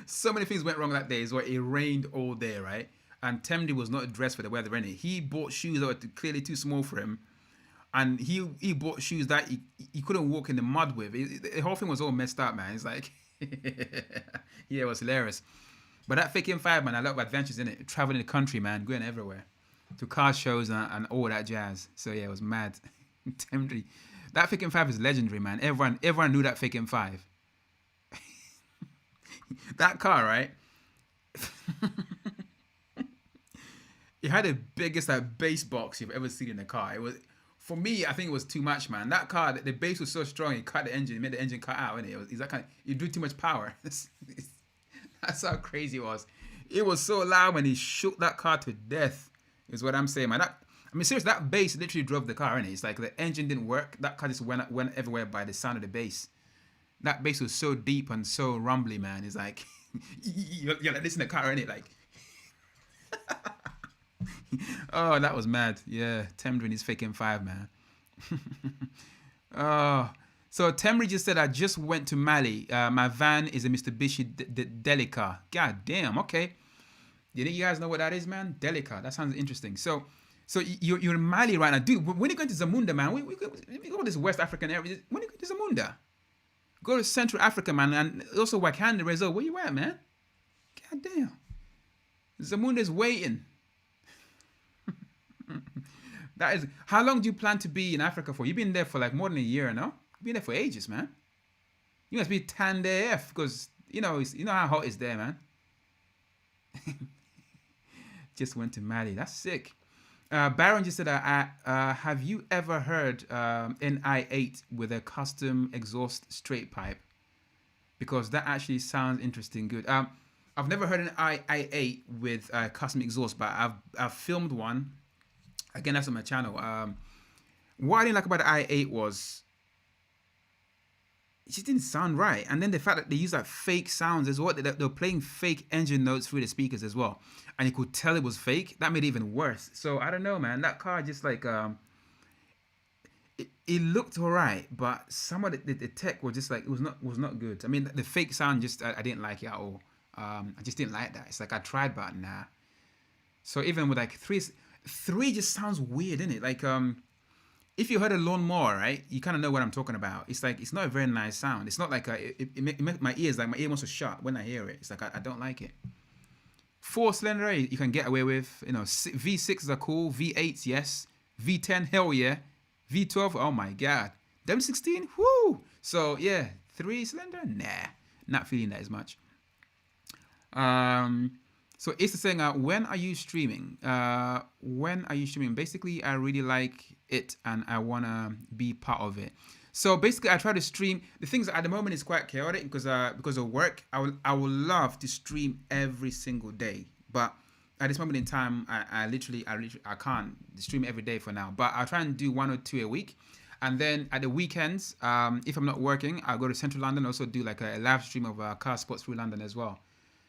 so many things went wrong that day. Is where it rained all day, right? And Temdri was not dressed for the weather, innit? He bought shoes that were clearly too small for him. And he bought shoes that he couldn't walk in the mud with. The whole thing was all messed up, man. It's like, yeah, it was hilarious. But that fake M5, man, I love adventures in it. Traveling the country, man, going everywhere. To car shows and all that jazz. So yeah, it was mad. Temri. That fake M5 is legendary, man. Everyone knew that fake M5. That car, right? It had the biggest bass box you've ever seen in a car. It was, for me, I think it was too much, man. That car, the bass was so strong, it cut the engine, it made the engine cut out, innit? It that kind of, it drew too much power. That's how crazy it was. It was so loud when he shook that car to death, is what I'm saying, man. Seriously, that bass literally drove the car, innit? It's like the engine didn't work. That car just went everywhere by the sound of the bass. That bass was so deep and so rumbly, man. It's like, you're like this in the car, innit? Like, oh, that was mad. Yeah, Temri and his fake M5, man. Oh, so Temri just said, I just went to Mali. My van is a Mitsubishi Delica. God damn, okay. You guys know what that is, man? Delica. That sounds interesting. So you're in Mali right now. Dude, when you go to Zamunda, man, we go to this West African area. When you go to Zamunda, go to Central Africa, man, and also Wakanda, Rezo. Where you at, man? God damn. Zamunda is waiting. That is. How long do you plan to be in Africa for? You've been there for like more than a year, no? You've been there for ages, man. You must be tanned AF because you know how hot it's there, man. Just went to Mali. That's sick. Baron just said, have you ever heard an i8 with a custom exhaust straight pipe? Because that actually sounds interesting. Good. I've never heard an i8 with custom exhaust, but I've filmed one. Again, that's on my channel. What I didn't like about the i8 was it just didn't sound right. And then the fact that they use like fake sounds as well. They were playing fake engine notes through the speakers as well. And you could tell it was fake. That made it even worse. So I don't know, man. That car just like it looked alright, but some of the tech was just like it was not good. I mean, the fake sound just I didn't like it at all. I just didn't like that. It's like I tried, but nah. So even with like three just sounds weird, isn't it? Like if you heard a lawnmower, right, you kind of know what I'm talking about. It's like it's not a very nice sound. It's not like my ears, like my ear wants to shut when I hear it. It's like I don't like it. 4-cylinder you can get away with. You know, V6s are cool. V8s, yes. V10, hell yeah. V12, oh my god. W16, whoo. So yeah, 3-cylinder, nah, not feeling that as much. So it's saying, when are you streaming? When are you streaming? Basically, I really like it and I want to be part of it. So basically, I try to stream. The things at the moment is quite chaotic because of work. I would love to stream every single day. But at this moment in time, I literally can't stream every day for now. But I'll try and do 1 or 2 a week. And then at the weekends, if I'm not working, I'll go to Central London, also do like a live stream of car sports through London as well.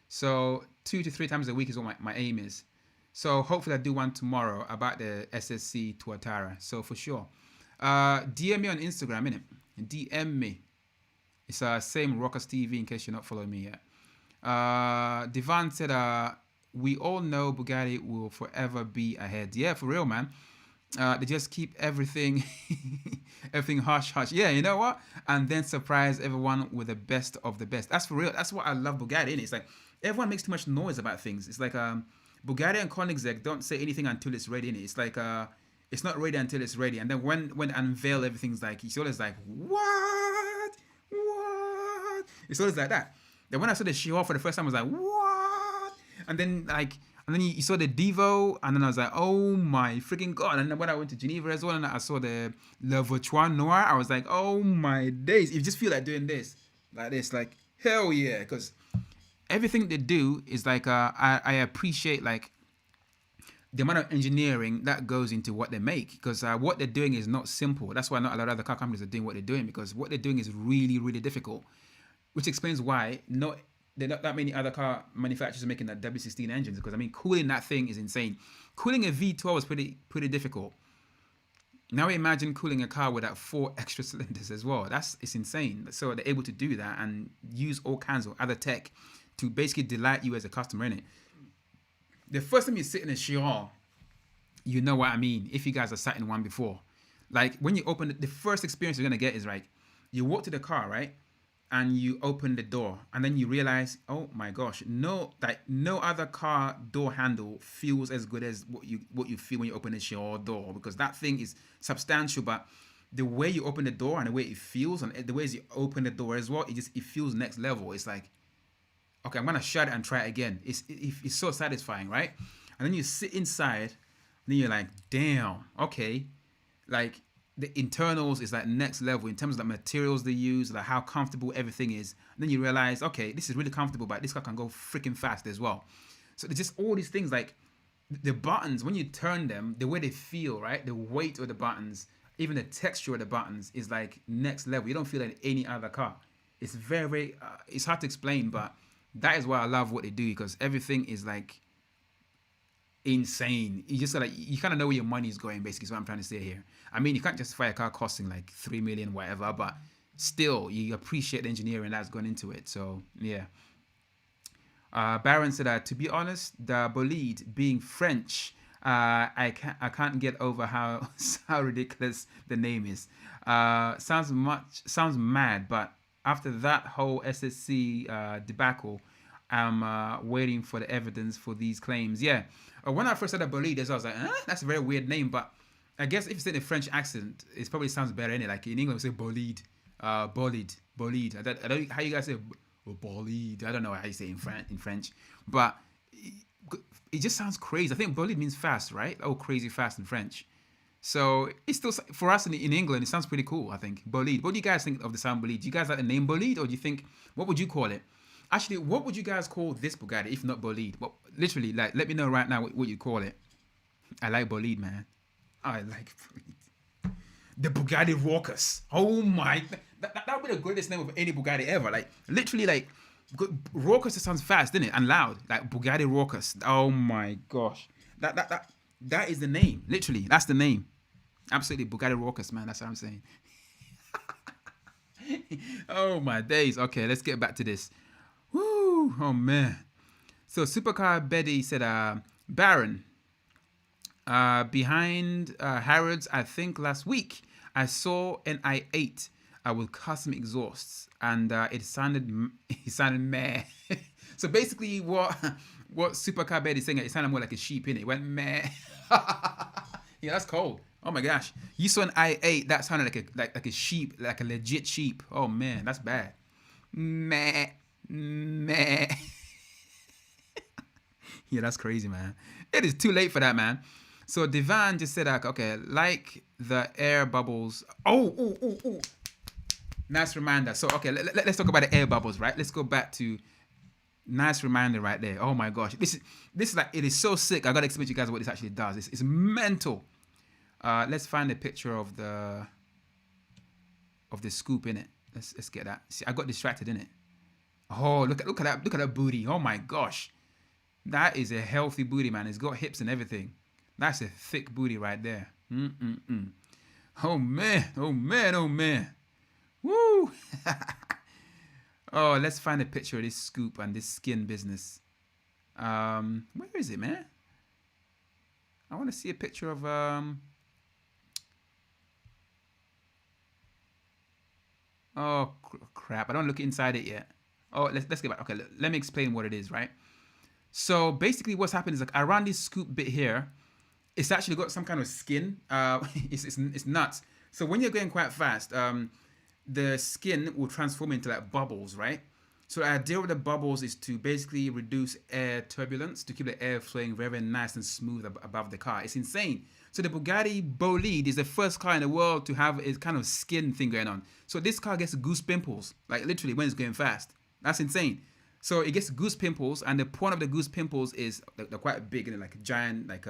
So 2 to 3 times a week is what my aim is. So hopefully I'll do one tomorrow about the SSC Tuatara. So for sure. DM me on Instagram, innit? DM me. It's same Rawkus TV in case you're not following me yet. Divan said, we all know Bugatti will forever be ahead. Yeah, for real, man. They just keep everything hush hush. Yeah, you know what? And then surprise everyone with the best of the best. That's for real. That's what I love Bugatti, innit? It's like everyone makes too much noise about things. It's like Bugatti and Koenigsegg don't say anything until it's ready, innit? It's like it's not ready until it's ready. And then when unveil everything's like, it's always like, what? It's always like that. Then when I saw the Chiron for the first time, I was like, what? And then you saw the Devo, and then I was like, oh my freaking god. And then when I went to Geneva as well, and I saw the Le Voiture Noir, I was like, oh my days. You just feel like doing this, like hell yeah. Because everything they do is like, I appreciate like the amount of engineering that goes into what they make, because what they're doing is not simple. That's why not a lot of other car companies are doing what they're doing, because what they're doing is really, really difficult, which explains why there are not that many other car manufacturers are making that W16 engines, because I mean, cooling that thing is insane. Cooling a V12 is pretty difficult. Now imagine cooling a car with that 4 extra cylinders as well. It's insane. So they're able to do that and use all kinds of other tech to basically delight you as a customer, innit? The first time you sit in a Chiron, you know what I mean, if you guys are sat in one before. Like, when you open it, the first experience you're going to get is like, you walk to the car, right? And you open the door, and then you realize, oh my gosh, no other car door handle feels as good as what you feel when you open a Chiron door, because that thing is substantial, but the way you open the door and the way it feels and the ways you open the door as well, it feels next level. It's like, okay, I'm gonna shut it and try it again. It's so satisfying, right? And then you sit inside, and then you're like, damn, okay, like the internals is like next level in terms of the materials they use, like how comfortable everything is. And then you realize, okay, this is really comfortable, but this car can go freaking fast as well. So there's just all these things, like the buttons, when you turn them, the way they feel, right? The weight of the buttons, even the texture of the buttons is like next level. You don't feel like any other car. It's very, very, it's hard to explain, but that is why I love what they do, because everything is like insane. You just like, you kind of know where your money is going, basically, is what I'm trying to say here. I mean, you can't justify a car costing like 3 million, whatever, but still, you appreciate the engineering that's gone into it. So, yeah. Baron said, to be honest, the Bolide being French, I can't get over how ridiculous the name is. Sounds mad, but after that whole SSC debacle, I'm waiting for the evidence for these claims. Yeah, when I first said the Bolide, I was like, that's a very weird name, but I guess if you say in a French accent, it probably sounds better, innit? Like in English, we say Bolide, Bolide. I don't how you guys say Bolide. I don't know how you say it in French, but it just sounds crazy. I think Bolide means fast, right? Oh, crazy fast in French. So it's still, for us in England, it sounds pretty cool, I think. Bolide. What do you guys think of the sound Bolide? Do you guys like the name Bolide, or do you think, what would you call it? Actually, what would you guys call this Bugatti if not Bolide? Well, literally, like, let me know right now what you call it. I like Bolide, man. I like Bolide. The Bugatti Rawkus. Oh my, that would be the greatest name of any Bugatti ever. Like, literally, like, Rawkus sounds fast, doesn't it? And loud. Like Bugatti Rawkus. Oh my gosh. That is the name. Literally, that's the name. Absolutely, Bugatti Rawkus, man. That's what I'm saying. Oh my days. Okay, let's get back to this. Woo! Oh man. So Supercar Betty said, Baron, behind Harrods, I think last week I saw an i8 with custom exhausts, and it sounded meh. So basically, what Supercar Betty is saying, it sounded more like a sheep, innit? It went meh. Yeah, that's cold. Oh my gosh, you saw an i8 that sounded like a sheep, like a legit sheep. Oh man, that's bad. Meh. Yeah, that's crazy, man. It is too late for that, man. So Divan just said, okay, like the air bubbles. Oh. Nice reminder. So, okay, let's talk about the air bubbles, right? Let's go back to, nice reminder right there. Oh my gosh. This is like, it is so sick. I got to explain to you guys what this actually does. It's mental. Let's find a picture of the scoop in it. Let's get that. See, I got distracted in it. Oh, look at that booty. Oh my gosh. That is a healthy booty, man. It's got hips and everything. That's a thick booty right there. Oh man. Woo. Oh, let's find a picture of this scoop and this skin business. Where is it, man? I want to see a picture of oh crap, I don't look inside it yet. Oh, let's get back. Okay, let me explain what it is, right? So basically what's happened is, like, around this scoop bit here, it's actually got some kind of skin. It's nuts. So when you're going quite fast, the skin will transform into like bubbles, right? So the idea with the bubbles is to basically reduce air turbulence, to keep the air flowing very, very nice and smooth above the car. It's insane. So the Bugatti Bolide is the first car in the world to have a kind of skin thing going on. So this car gets goose pimples, like literally when it's going fast. That's insane. So it gets goose pimples, and the point of the goose pimples is they're quite big, and like giant, like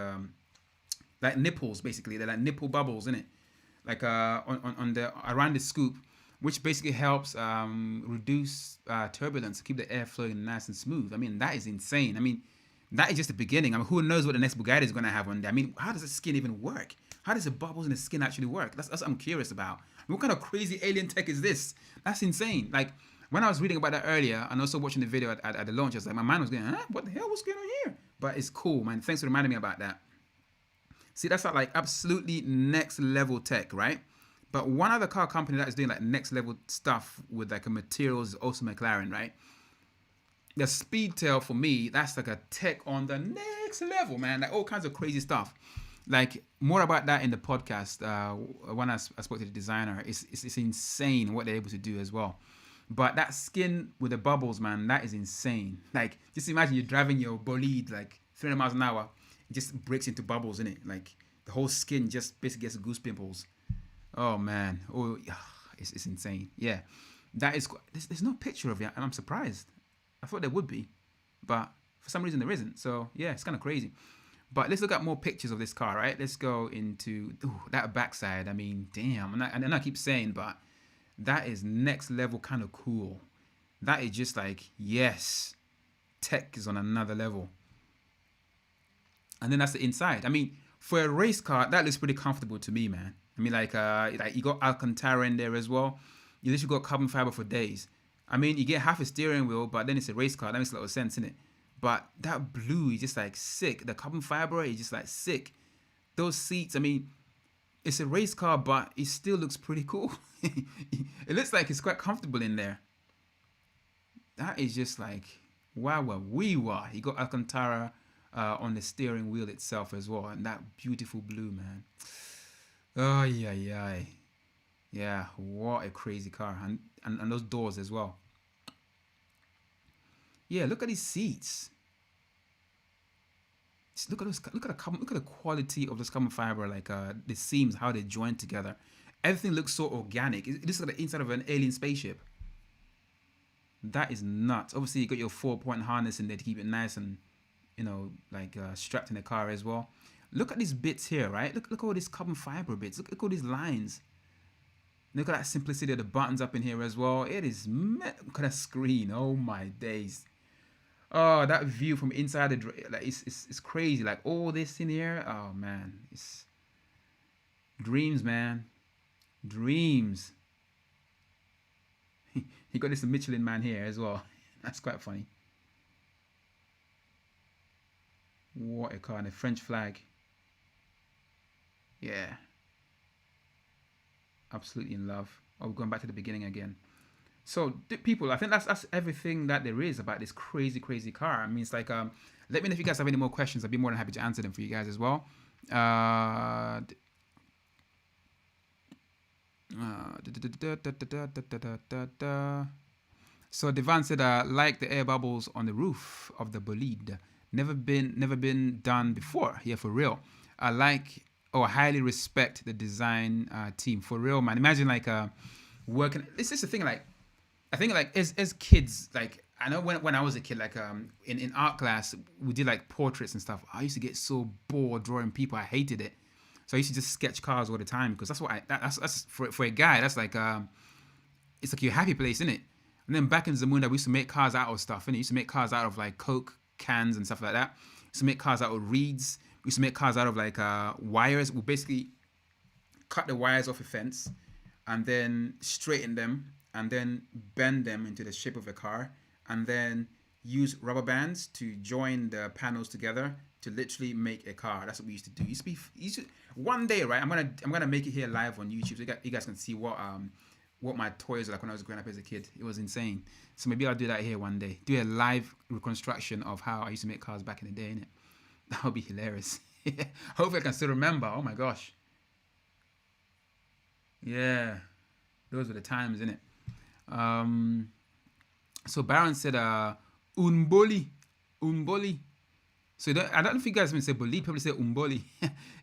nipples basically. They're like nipple bubbles, in it, like on the around the scoop, which basically helps reduce turbulence, keep the air flowing nice and smooth. I mean, that is insane. I mean, that is just the beginning. I mean, who knows what the next Bugatti is going to have one day? I mean, how does the skin even work? How does the bubbles in the skin actually work? That's what I'm curious about. I mean, what kind of crazy alien tech is this? That's insane. Like, when I was reading about that earlier and also watching the video at the launch, I was like, my mind was going, what the hell was going on here? But it's cool, man. Thanks for reminding me about that. See, that's like absolutely next level tech, right? But one other car company that is doing like next level stuff with like a materials is also McLaren, right? The Speedtail, for me, that's like a tech on the next level, man. Like all kinds of crazy stuff. Like, more about that in the podcast. When I spoke to the designer, it's insane what they're able to do as well. But that skin with the bubbles, man, that is insane. Like, just imagine you're driving your bolide like 300 miles an hour, it just breaks into bubbles in it. Like, the whole skin just basically gets goose pimples. Oh man, oh, it's insane. Yeah, that is. There's no picture of it, and I'm surprised. I thought there would be, but for some reason there isn't. So yeah, it's kind of crazy. But let's look at more pictures of this car, right? Let's go into that backside. I mean, damn. And I keep saying, but that is next level kind of cool. That is just like, yes, tech is on another level. And then that's the inside. I mean, for a race car, that looks pretty comfortable to me, man. I mean, like you got Alcantara in there as well. You literally got carbon fiber for days. I mean, you get half a steering wheel, but then it's a race car. That makes a lot of sense, innit? But that blue is just like sick. The carbon fiber is just like sick. Those seats, I mean, it's a race car, but it still looks pretty cool. It looks like it's quite comfortable in there. That is just like, wow, wee wah. You got Alcantara on the steering wheel itself as well. And that beautiful blue, man. Oh, yeah. Yeah, what a crazy car. And those doors as well. Yeah, look at these seats. Just look at the quality of this carbon fiber, like the seams, how they join together. Everything looks so organic. It looks like the inside of an alien spaceship. That is nuts. Obviously, you got your 4-point harness in there to keep it nice and, strapped in the car as well. Look at these bits here, right? Look at all these carbon fiber bits. Look at all these lines. Look at that simplicity of the buttons up in here as well. It is, look at that screen. Oh my days. Oh, that view from inside the it's crazy. Like all this in here. Oh man, it's dreams, man. Dreams. He got this Michelin man here as well. That's quite funny. What a car, and a French flag. Yeah. Absolutely in love. Oh, we're going back to the beginning again. So, people, I think that's everything that there is about this crazy car. I mean, it's like, let me know if you guys have any more questions. I'd be more than happy to answer them for you guys as well. So Devan said, like the air bubbles on the roof of the Bolide. Never been done before. Yeah, for real. I highly respect the design team. For real, man. Imagine like working. This is the thing. Like, I think like as kids, like I know when I was a kid, like in art class, we did like portraits and stuff. I used to get so bored drawing people. I hated it. So I used to just sketch cars all the time because that's what that's for a guy. That's like it's like your happy place, isn't it? And then back in Zamunda, we used to make cars out of stuff, and we used to make cars out of like Coke cans and stuff like that. We used to make cars out of reeds. We used to make cars out of like wires. We basically cut the wires off a fence and then straighten them and then bend them into the shape of a car and then use rubber bands to join the panels together to literally make a car. That's what we used to do. One day, right? I'm gonna make it here live on YouTube so you guys can see what my toys were like when I was growing up as a kid. It was insane. So maybe I'll do that here one day. Do a live reconstruction of how I used to make cars back in the day, innit? That would be hilarious. Hopefully I can still remember. Oh my gosh. Yeah. Those were the times, innit? So Baron said Unboli. So I don't know if you guys even say Bolide, probably say Umboli.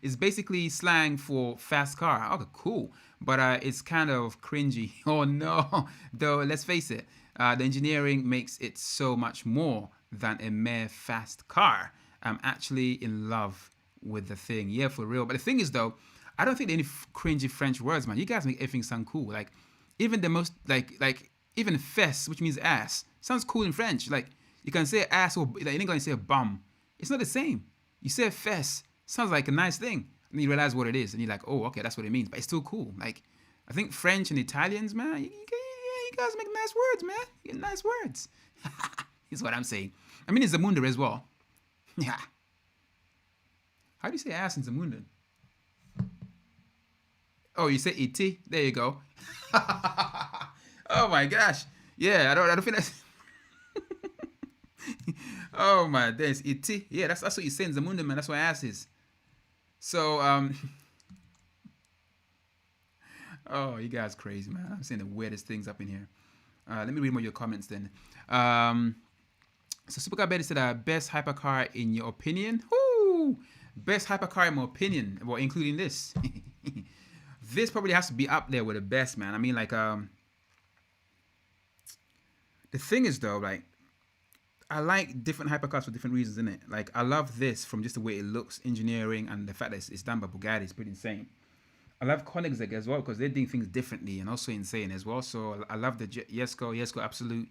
It's basically slang for fast car. Okay, cool. But it's kind of cringy. Oh no. Though let's face it, the engineering makes it so much more than a mere fast car. I'm actually in love with the thing. Yeah, for real. But the thing is though, I don't think there are any cringy French words, man. You guys make everything sound cool. Like even the most like even fesse, which means ass, sounds cool in French. Like you can say ass or like in English you say bum. It's not the same. You say fesse, sounds like a nice thing. And you realize what it is. And you're like, oh, okay, that's what it means. But it's still cool. Like, I think French and Italians, man, you guys make nice words, man. You get nice words. Is what I'm saying. I mean, it's Zamunda as well. Yeah. How do you say ass in Zamunda? Oh, you say iti? There you go. Oh my gosh. Yeah, I don't think that's... Oh my days, iti. Yeah, that's what you say in Zamunda, man. That's what ass is. So oh, you guys crazy, man. I'm seeing the weirdest things up in here. Let me read more of your comments then. So Super Betty said, best hypercar in your opinion? Woo! Best hypercar in my opinion, well, including this. This probably has to be up there with the best, man. I mean, like, the thing is though, like, I like different hypercars for different reasons, innit? Like, I love this from just the way it looks, engineering, and the fact that it's done by Bugatti. It's pretty insane. I love Koenigsegg as well because they're doing things differently and also insane as well. So I love the Jesko Absolute,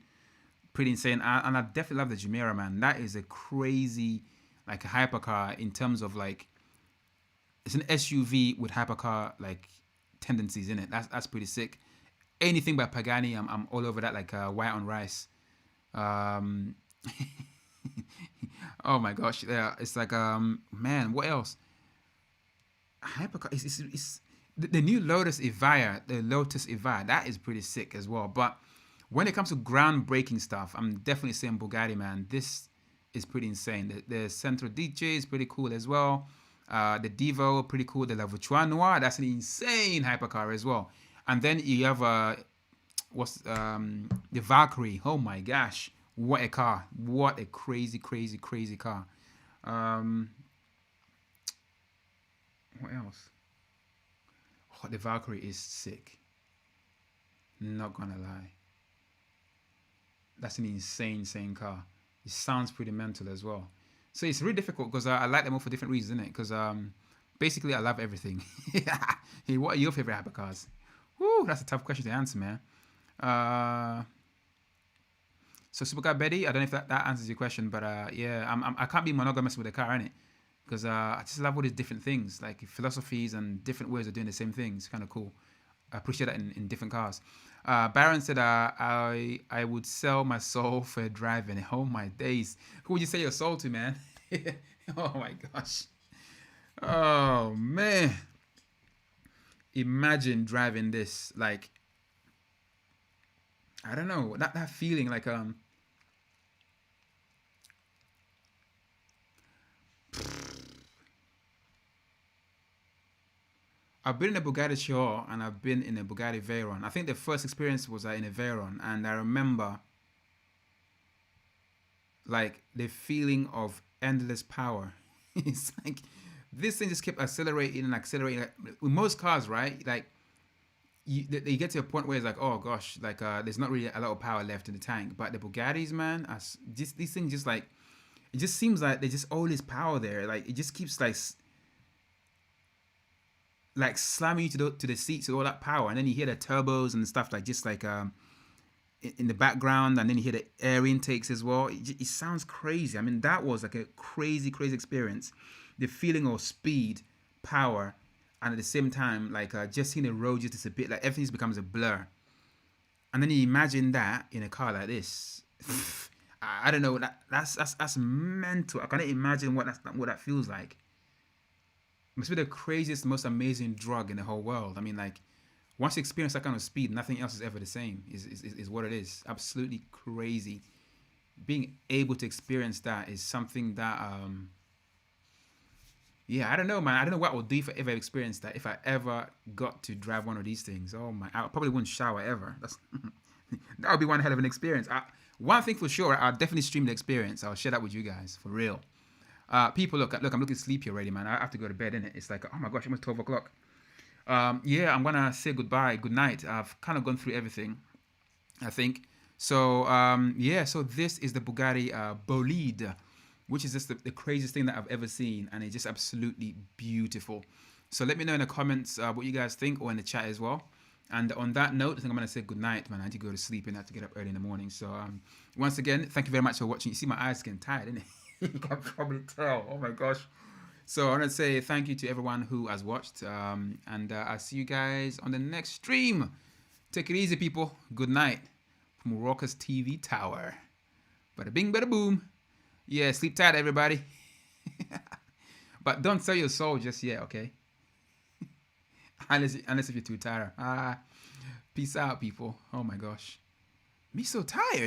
pretty insane. And I definitely love the Jumeirah, man. That is a crazy, like, hypercar in terms of, like, it's an SUV with hypercar, like, tendencies in it. That's pretty sick. Anything by Pagani, I'm all over that, like white on rice. Um, oh my gosh, yeah, it's like man, what else? Hypercar, it's the new Lotus Evija, that is pretty sick as well. But when it comes to groundbreaking stuff, I'm definitely saying Bugatti, man. This is pretty insane. The Centro DJ is pretty cool as well. The Devo, pretty cool. The La Voiture Noire, that's an insane hypercar as well. And then you have the Valkyrie. Oh my gosh, what a car! What a crazy car. What else? Oh, the Valkyrie is sick. Not gonna lie, that's an insane car. It sounds pretty mental as well. So it's really difficult because I like them all for different reasons, isn't it? Because basically I love everything. Hey, what are your favorite hypercars? Woo, that's a tough question to answer, man. So Supercar Betty, I don't know if that answers your question, but yeah, I can't be monogamous with a car, innit? Because I just love all these different things, like philosophies and different ways of doing the same thing. It's kind of cool. I appreciate that in different cars. Baron said, I would sell my soul for driving. Oh my days. Who would you sell your soul to, man? Oh my gosh. Oh man. Imagine driving this. Like, I don't know. That feeling like I've been in a Bugatti Chiron and I've been in a Bugatti Veyron. I think the first experience was in a Veyron, and I remember like the feeling of endless power. It's like this thing just kept accelerating and accelerating. Like, with most cars, right? Like you get to a point where it's like, oh gosh, like there's not really a lot of power left in the tank. But the Bugattis, man, these things just like it just seems like there's just all this power there. Like it just keeps like slamming you to the seats with all that power, and then you hear the turbos and stuff like just like in the background, and then you hear the air intakes as well. It sounds crazy. I mean, that was like a crazy experience. The feeling of speed, power, and at the same time, like just seeing the road just disappear, like everything just becomes a blur. And then you imagine that in a car like this. I don't know. That's mental. I can't imagine what that feels like. It must be the craziest, most amazing drug in the whole world. I mean, like, once you experience that kind of speed, nothing else is ever the same. Is what it is. Absolutely crazy. Being able to experience that is something that yeah, I don't know, man. I don't know what I would do if I ever experienced that. If I ever got to drive one of these things, oh my, I probably wouldn't shower ever. That would be one hell of an experience. One thing for sure, I'll definitely stream the experience. I'll share that with you guys for real. People, look, I'm looking sleepy already, man. I have to go to bed, innit? It's like, oh my gosh, almost 12 o'clock. Yeah, I'm gonna say goodbye, good night. I've kind of gone through everything, I think. So yeah, so this is the Bugatti Bolide, which is just the craziest thing that I've ever seen, and it's just absolutely beautiful. So let me know in the comments what you guys think, or in the chat as well. And on that note, I think I'm gonna say good night, man. I need to go to sleep and I have to get up early in the morning. So once again, thank you very much for watching. You see my eyes getting tired, innit? You can probably tell. Oh my gosh. So I want to say thank you to everyone who has watched, and I'll see you guys on the next stream. Take it easy, people. Good night from Rawkus TV Tower. Bada bing, bada boom. Yeah, sleep tight, everybody. But don't sell your soul just yet, okay? unless if you're too tired. Peace out, people. Oh my gosh. Me so tired.